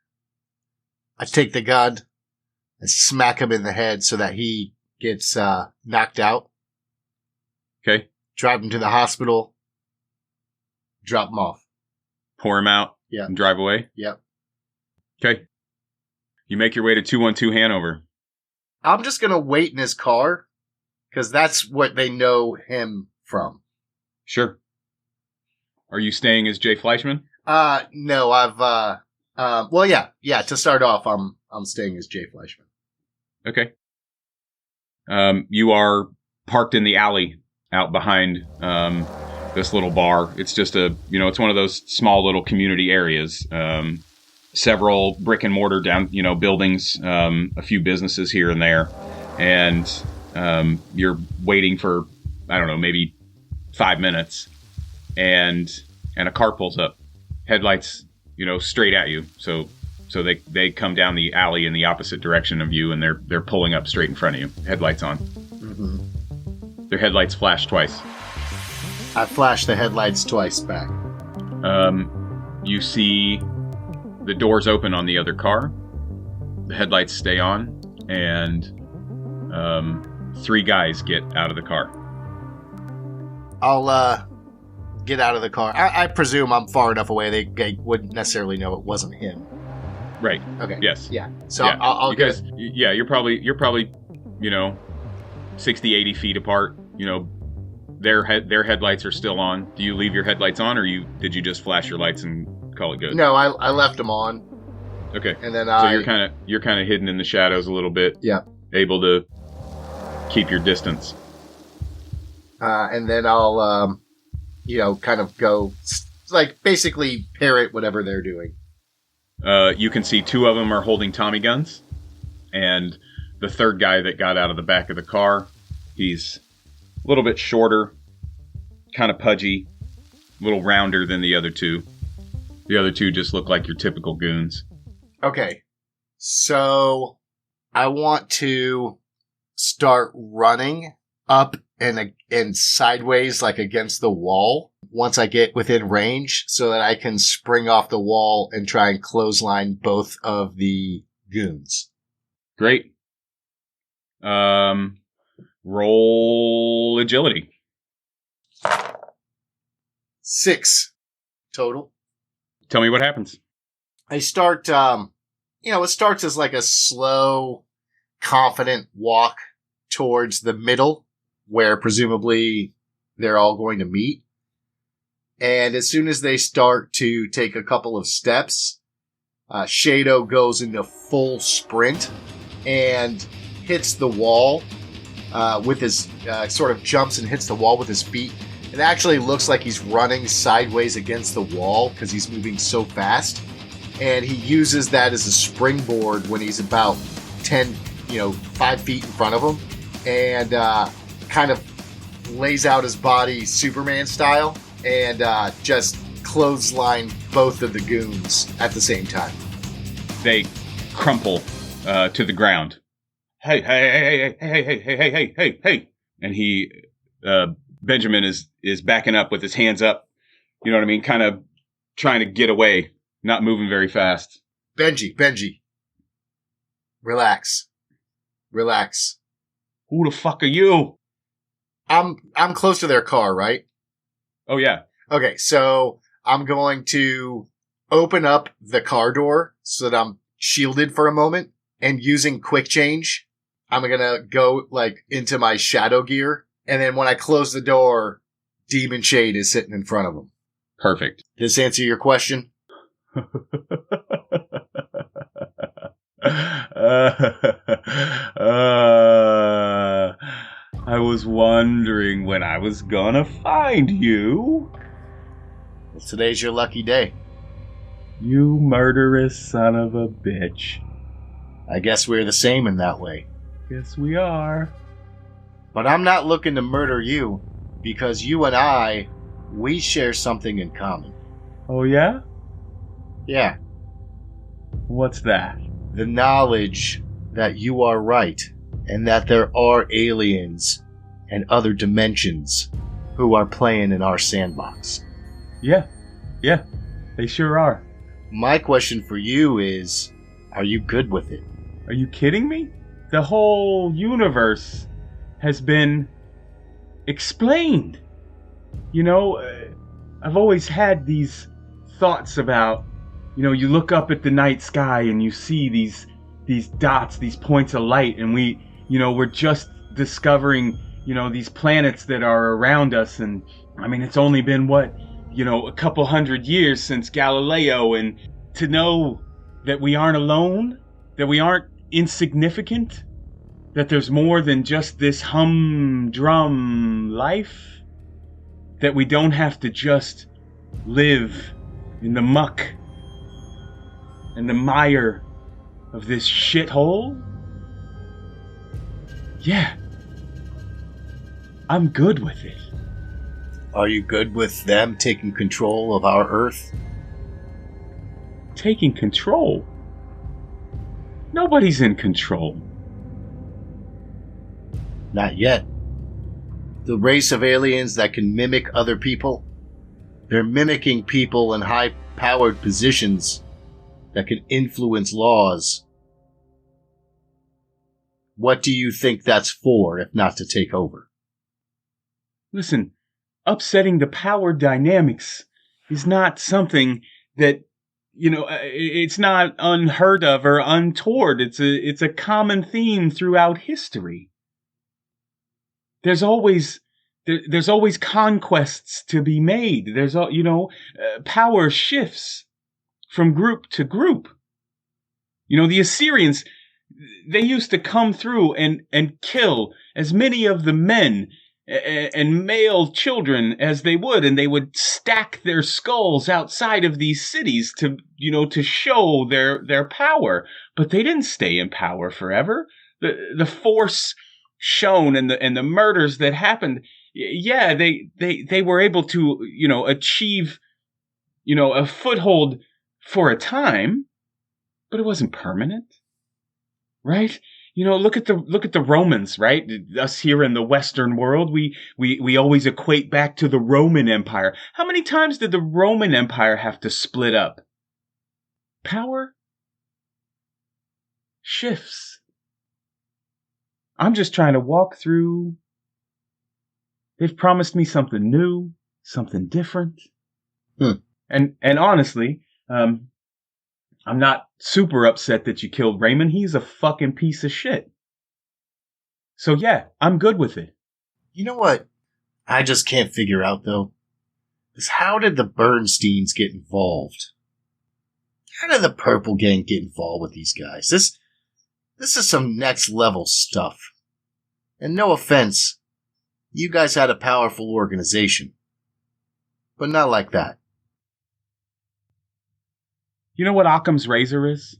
I take the gun and smack him in the head so that he gets knocked out. Okay. Drive him to the hospital. Drop him off. Pour him out. Yeah. And drive away. Yep. Okay. You make your way to 212 Hanover. I'm just going to wait in his car because that's what they know him from. Sure. Are you staying as Jay Fleischman? No, well, yeah. To start off, I'm staying as Jay Fleischman. Okay. You are parked in the alley out behind, this little bar. It's just it's one of those small little community areas. Several brick and mortar buildings, a few businesses here and there. And, you're waiting for, I don't know, maybe 5 minutes, and a car pulls up, headlights, straight at you. So they come down the alley in the opposite direction of you, and they're pulling up straight in front of you. Headlights on. Mm-hmm. Their headlights flash twice. I flash the headlights twice back. You see the doors open on the other car. The headlights stay on, and 3 guys get out of the car. I'll get out of the car. I presume I'm far enough away they wouldn't necessarily know it wasn't him. Right. Okay. Yes. Yeah. So yeah. I'll you guys. Yeah, you're probably 60, 80 feet apart. Their headlights are still on. Do you leave your headlights on, or did you just flash your lights and call it good? No, I left them on. Okay. And then so you're kind of hidden in the shadows a little bit. Yeah. Able to keep your distance. And then I'll kind of go basically parrot whatever they're doing. You can see 2 of them are holding Tommy guns, and the third guy that got out of the back of the car, he's a little bit shorter, kind of pudgy, a little rounder than the other 2. The other 2 just look like your typical goons. Okay. So I want to start running up and sideways, like against the wall, once I get within range, so that I can spring off the wall and try and clothesline both of the goons. Great. Roll agility. 6 total. Tell me what happens. I start, it starts as like a slow, confident walk towards the middle, where presumably they're all going to meet. And as soon as they start to take a couple of steps, Shado goes into full sprint and hits the wall with his, sort of jumps and hits the wall with his feet, It actually looks like he's running sideways against the wall because he's moving so fast. And he uses that as a springboard when he's about 5 feet in front of him. And kind of lays out his body Superman style and just clothesline both of the goons at the same time. They crumple to the ground. Hey, hey. And he, Benjamin is backing up with his hands up. You know what I mean? Kind of trying to get away, not moving very fast. Benji. Relax. Who the fuck are you? I'm close to their car, right? Oh, yeah. Okay, so I'm going to open up the car door so that I'm shielded for a moment, and using quick change, I'm going to go into my shadow gear, and then when I close the door, Demon Shade is sitting in front of him. Perfect. Does this answer your question? I was wondering when I was gonna find you. Well, today's your lucky day. You murderous son of a bitch. I guess we're the same in that way. Yes, we are. But I'm not looking to murder you, because you and we share something in common. Oh, yeah? Yeah. What's that? The knowledge that you are right, and that there are aliens and other dimensions who are playing in our sandbox. Yeah, they sure are. My question for you is, are you good with it? Are you kidding me? The whole universe has been explained. You know, I've always had these thoughts about, you look up at the night sky and you see these dots, these points of light, and we're just discovering, these planets that are around us. And I mean, it's only been a couple hundred years since Galileo, and to know that we aren't alone, that we aren't insignificant, that there's more than just this humdrum life, that we don't have to just live in the muck and the mire of this shithole. Yeah, I'm good with it. Are you good with them taking control of our Earth? Taking control? Nobody's in control. Not yet. The race of aliens that can mimic other people, they're mimicking people in high-powered positions that can influence laws. What do you think that's for, if not to take over? Listen, upsetting the power dynamics is not something that, it's not unheard of or untoward. It's a common theme throughout history. There's always conquests to be made. There's power shifts from group to group. The Assyrians, they used to come through and kill as many of the men and male children as they would, and they would stack their skulls outside of these cities to show their power. But they didn't stay in power forever. The force shown and the murders that happened, yeah, they were able to achieve a foothold for a time, but it wasn't permanent, right? Look at the Romans, right? Us here in the Western world, we always equate back to the Roman Empire. How many times did the Roman Empire have to split up? Power shifts. I'm just trying to walk through. They've promised me something new, something different. And honestly, I'm not super upset that you killed Raymond. He's a fucking piece of shit. So yeah, I'm good with it. You know what I just can't figure out, though? Is how did the Bernsteins get involved? How did the Purple Gang get involved with these guys? This is some next level stuff. And no offense, you guys had a powerful organization. but not like that. You know what Occam's razor is?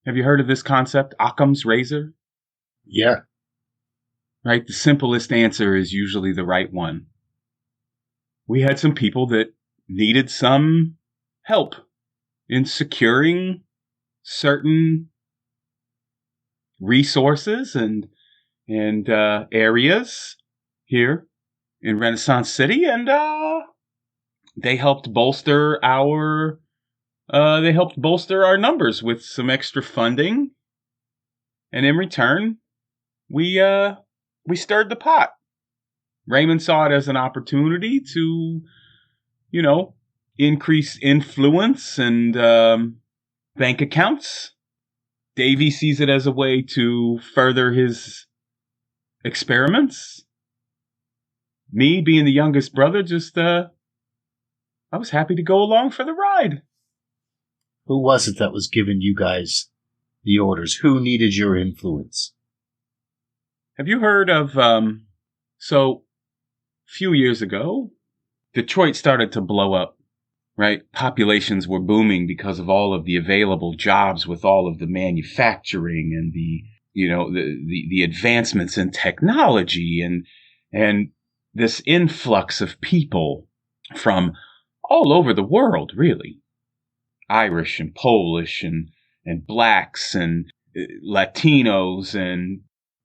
Have you heard of this concept, Occam's razor? Yeah. Right? The simplest answer is usually the right one. We had some people that needed some help in securing certain resources and areas here in Renaissance City, and they helped bolster our numbers with some extra funding, and in return, we stirred the pot. Raymond saw it as an opportunity to, increase influence and bank accounts. Davy sees it as a way to further his experiments. Me, being the youngest brother, just I was happy to go along for the ride. Who was it that was giving you guys the orders? Who needed your influence? Have you heard of, a few years ago, Detroit started to blow up, right? Populations were booming because of all of the available jobs with all of the manufacturing and the advancements in technology and this influx of people from all over the world, really. Irish and Polish and blacks and Latinos and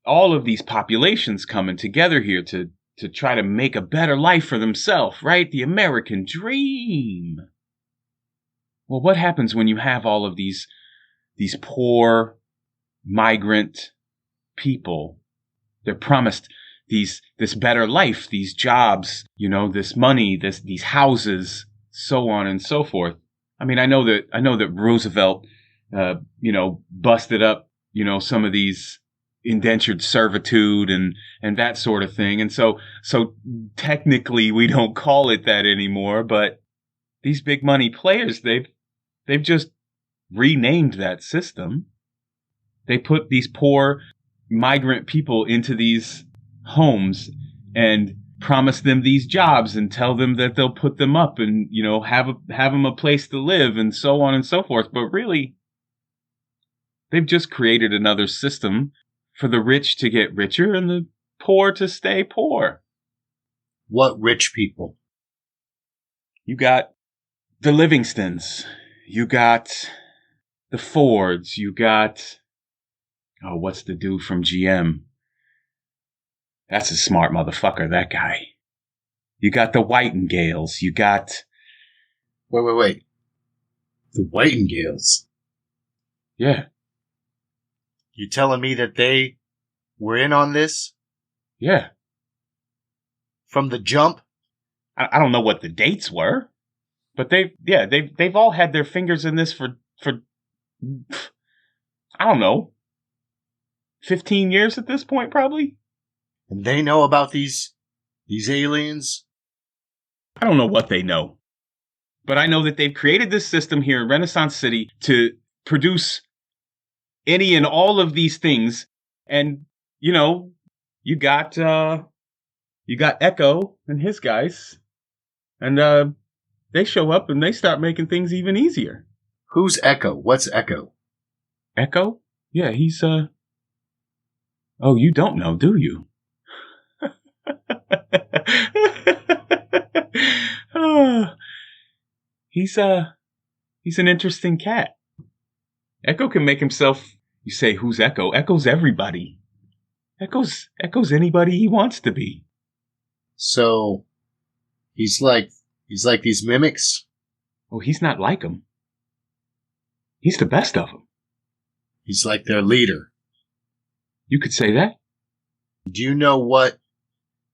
all of these populations coming together here to try to make a better life for themselves, right? The American dream. Well, what happens when you have all of these poor migrant people? They're promised this better life, these jobs, this money, these houses, so on and so forth. I mean, I know that Roosevelt, busted up, some of these indentured servitude and that sort of thing. And so technically we don't call it that anymore, but these big money players, they've just renamed that system. They put these poor migrant people into these homes and promise them these jobs and tell them that they'll put them up and, have them a place to live and so on and so forth. But really, they've just created another system for the rich to get richer and the poor to stay poor. What rich people? You got the Livingstons. You got the Fords. You got, what's the dude from GM? That's a smart motherfucker, that guy. You got the Whitingales. You got... Wait. The Whitingales? Yeah. You telling me that they were in on this? Yeah. From the jump? I don't know what the dates were, but they've all had their fingers in this for I don't know, 15 years at this point, probably. And they know about these aliens? I don't know what they know, but I know that they've created this system here in Renaissance City to produce any and all of these things. And, you got Echo and his guys, and they show up and they start making things even easier. Who's Echo? What's Echo? Echo? Yeah, he's, oh, you don't know, do you? He's an interesting cat. Echo can make himself, you say, who's Echo? Echo's everybody. Echo's anybody he wants to be. So, he's like these mimics? Oh, he's not like them. He's the best of them. He's like their leader. You could say that. Do you know what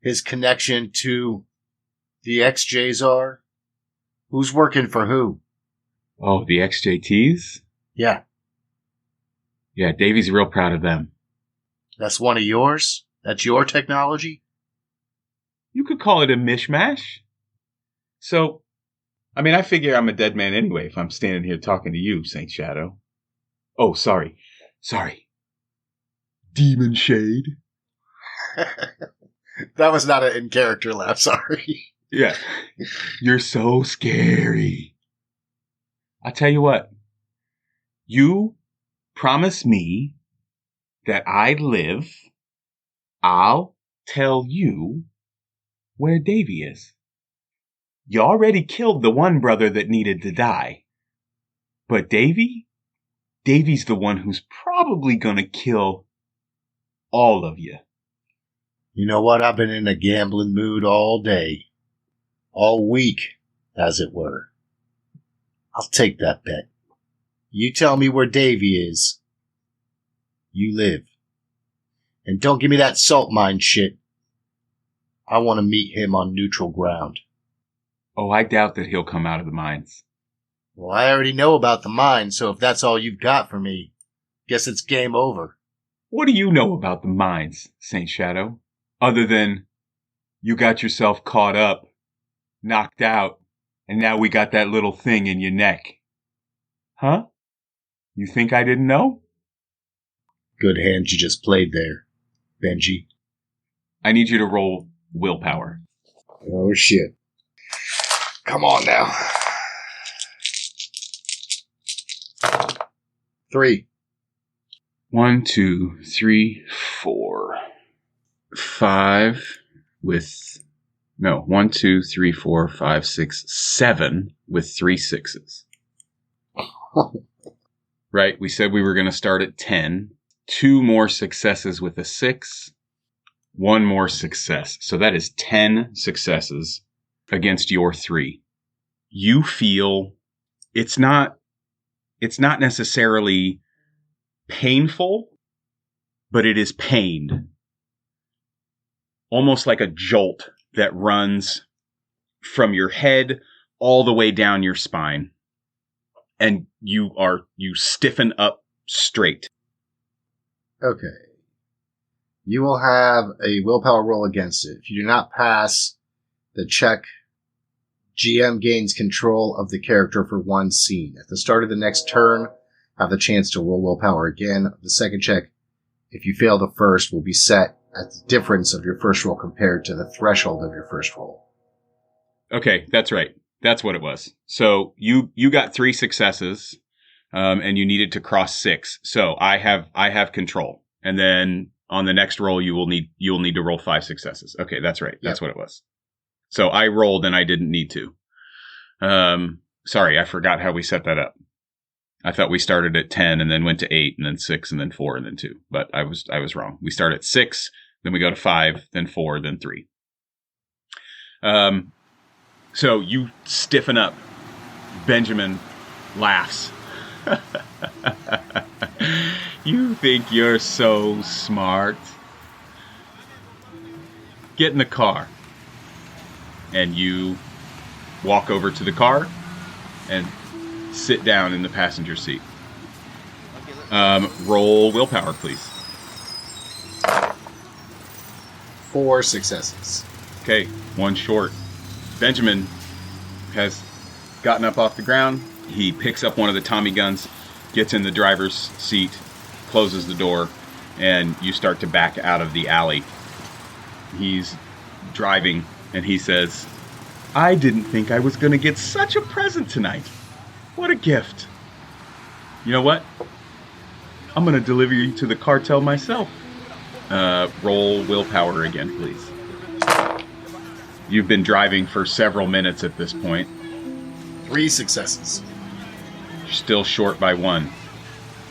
his connection to the XJs are? Who's working for who? Oh, the XJTs? Yeah. Yeah, Davy's real proud of them. That's one of yours? That's your technology? You could call it a mishmash. So, I mean, I figure I'm a dead man anyway if I'm standing here talking to you, Saint Shadow. Oh, sorry. Demon Shade. That was not an in-character laugh, sorry. Yeah. You're so scary. I tell you what. You promise me that I live. I'll tell you where Davy is. You already killed the one brother that needed to die. But Davy's the one who's probably gonna kill all of you. You know what? I've been in a gambling mood all day. All week, as it were. I'll take that bet. You tell me where Davy is. You live. And don't give me that salt mine shit. I want to meet him on neutral ground. Oh, I doubt that he'll come out of the mines. Well, I already know about the mine, so if that's all you've got for me, guess it's game over. What do you know about the mines, Saint Shadow? Other than you got yourself caught up, knocked out, and now we got that little thing in your neck. Huh? You think I didn't know? Good hand you just played there, Benji. I need you to roll willpower. Oh, shit. Come on now. 3. 1, 2, 3, 4, 5 with... No, 1, 2, 3, 4, 5, 6, 7 with 3 6s. Right, we said we were going to start at 10. 2 more successes with a 6. 1 more success. So that is 10 successes against your 3. You feel it's not necessarily painful, but it is pained. Almost like a jolt that runs from your head all the way down your spine. And you stiffen up straight. Okay. You will have a willpower roll against it. If you do not pass the check, GM gains control of the character for one scene. At the start of the next turn, have the chance to roll willpower again. The second check, if you fail the first, will be set at the difference of your first roll compared to the threshold of your first roll. Okay, that's right. That's what it was. So you got 3 successes, and you needed to cross 6. So I have control. And then on the next roll, you'll need to roll 5 successes. Okay, that's right. That's what it was. So I rolled and I didn't need to. Sorry, I forgot how we set that up. I thought we started at 10 and then went to 8 and then 6 and then 4 and then 2. But I was wrong. We start at 6, then we go to 5, then 4, then 3. So you stiffen up. Benjamin laughs. You think you're so smart. Get in the car. And you walk over to the car and sit down in the passenger seat. Roll willpower, please. 4 successes. Okay, 1 short. Benjamin has gotten up off the ground. He picks up one of the Tommy guns, gets in the driver's seat, closes the door, and you start to back out of the alley. He's driving, and he says, I didn't think I was going to get such a present tonight. What a gift. You know what? I'm going to deliver you to the cartel myself. Roll willpower again, please. You've been driving for several minutes at this point. 3 successes. You're still short by 1.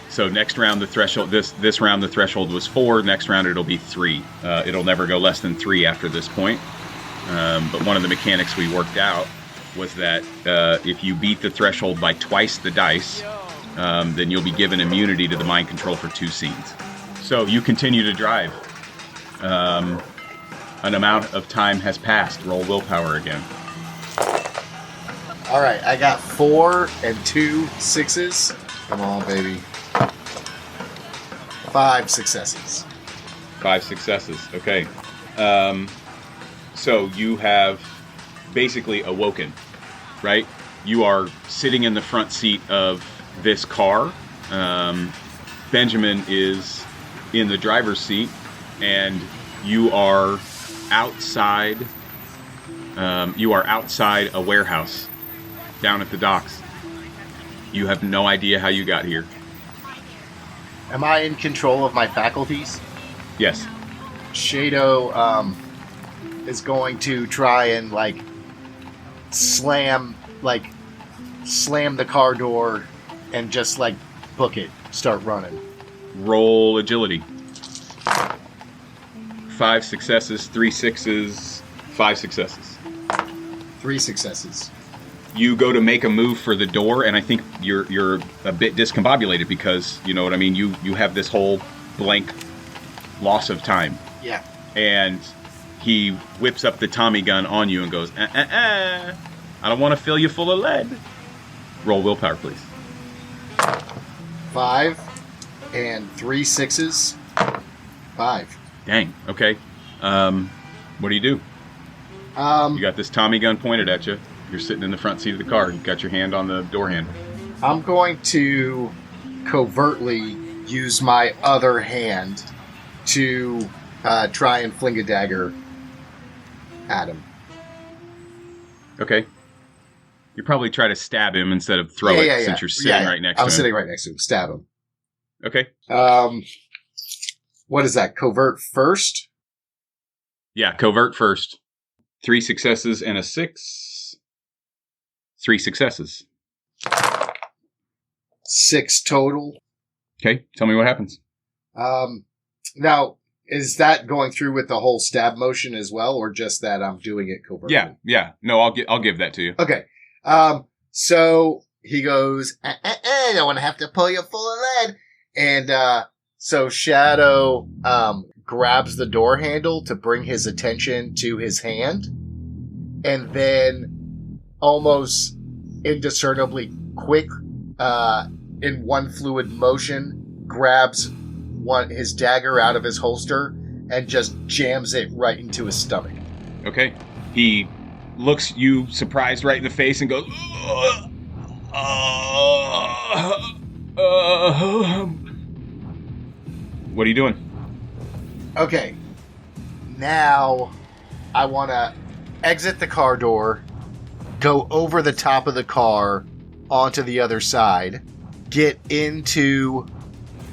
So next round the threshold, this round the threshold was 4. Next round it'll be 3. It'll never go less than 3 after this point. But one of the mechanics we worked out was that if you beat the threshold by twice the dice, then you'll be given immunity to the mind control for 2 scenes. So you continue to drive. An amount of time has passed. Roll willpower again. All right, I got 4 and 2 6s. Come on, baby. 5 successes. 5 successes. Okay. So you have basically awoken, right? You are sitting in the front seat of this car. Benjamin is in the driver's seat, and you are outside. You are outside a warehouse down at the docks. You have no idea how you got here. Am I in control of my faculties? Yes. Shado is going to try and slam the car door and just book it, start running. Roll agility. 5 successes, 3 sixes, 5 successes. 3 successes. You go to make a move for the door, and I think you're a bit discombobulated because, you know what I mean, you have this whole blank loss of time. Yeah. And he whips up the Tommy gun on you and goes, I don't want to fill you full of lead. Roll willpower, please. 5 and 3 sixes. 5. Dang, okay. What do? You got this Tommy gun pointed at you. You're sitting in the front seat of the car. You've got your hand on the door handle. I'm going to covertly use my other hand to try and fling a dagger at him. Okay. You probably try to stab him instead of throw it since you're sitting right next to him. I'm sitting right next to him. Stab him. Okay. What is that? Covert first? Yeah, covert first. 3 successes and a 6. 3 successes. 6 total. Okay, tell me what happens. Now, is that going through with the whole stab motion as well, or just that I'm doing it covertly? Yeah. No, I'll give that to you. Okay. So he goes, I don't want to have to pull you full of lead. And so Shadow grabs the door handle to bring his attention to his hand, and then almost indiscernibly quick, in one fluid motion, grabs his dagger out of his holster and just jams it right into his stomach. Okay. He looks you surprised right in the face and goes, what are you doing? Okay. Now, I want to exit the car door, go over the top of the car onto the other side, get into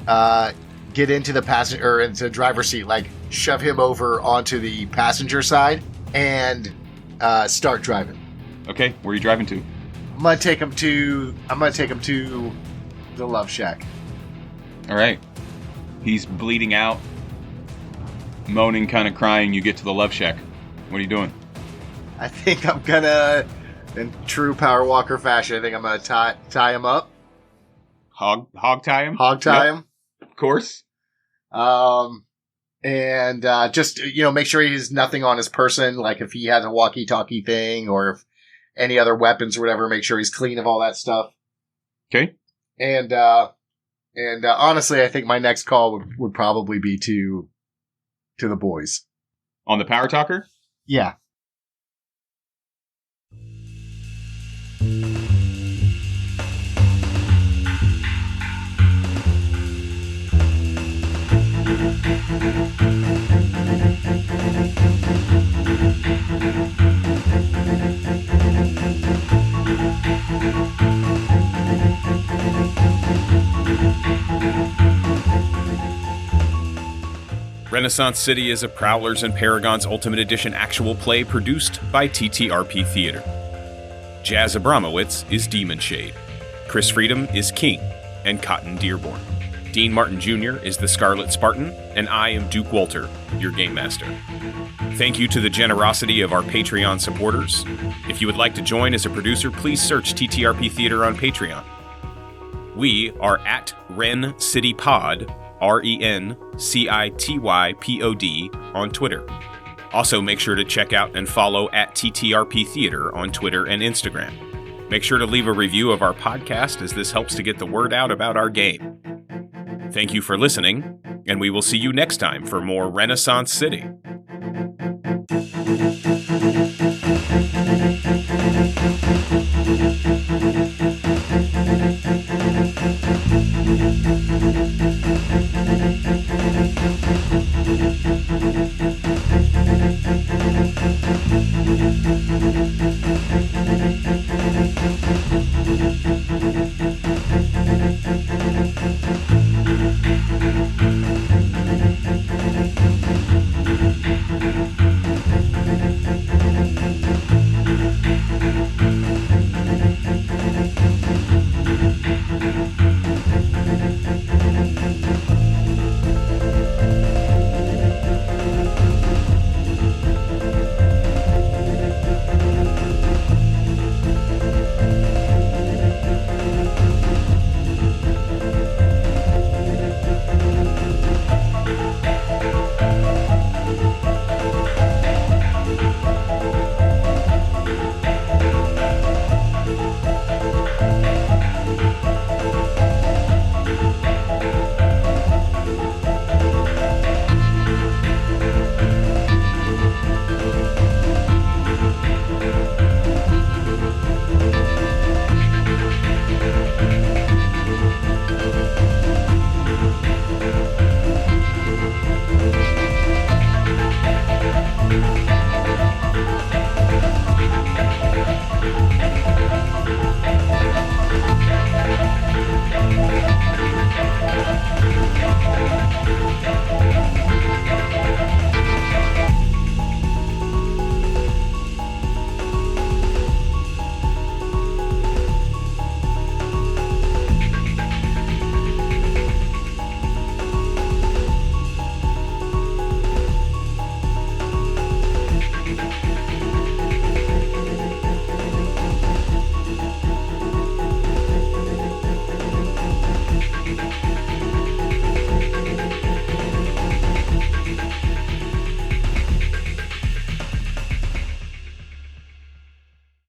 the passenger or into the driver's seat, shove him over onto the passenger side, and start driving. Okay, where are you driving to? I'm gonna take him to the Love Shack. All right. He's bleeding out, moaning, kind of crying. You get to the Love Shack. What are you doing? I think I'm gonna, in true Power Walker fashion, I think I'm gonna tie him up. Hog tie him? Hog tie him. Of course. And just, make sure he has nothing on his person, like if he has a walkie-talkie thing or if any other weapons or whatever, make sure he's clean of all that stuff. Okay. And honestly, I think my next call would probably be to the boys. On the Power Talker? Yeah. Renaissance City is a Prowlers and Paragons Ultimate Edition actual play produced by TTRP Theater. Jazz Abramowitz is Demon Shade. Chris Freedom is King and Cotton Dearborn. Dean Martin Jr. is the Scarlet Spartan, and I am Duke Walter, your Game Master. Thank you to the generosity of our Patreon supporters. If you would like to join as a producer, please search TTRP Theater on Patreon. We are at Ren City Pod, RENCITYPOD, on Twitter. Also, make sure to check out and follow at TTRP Theater on Twitter and Instagram. Make sure to leave a review of our podcast, as this helps to get the word out about our game. Thank you for listening, and we will see you next time for more Renaissance City. Bye.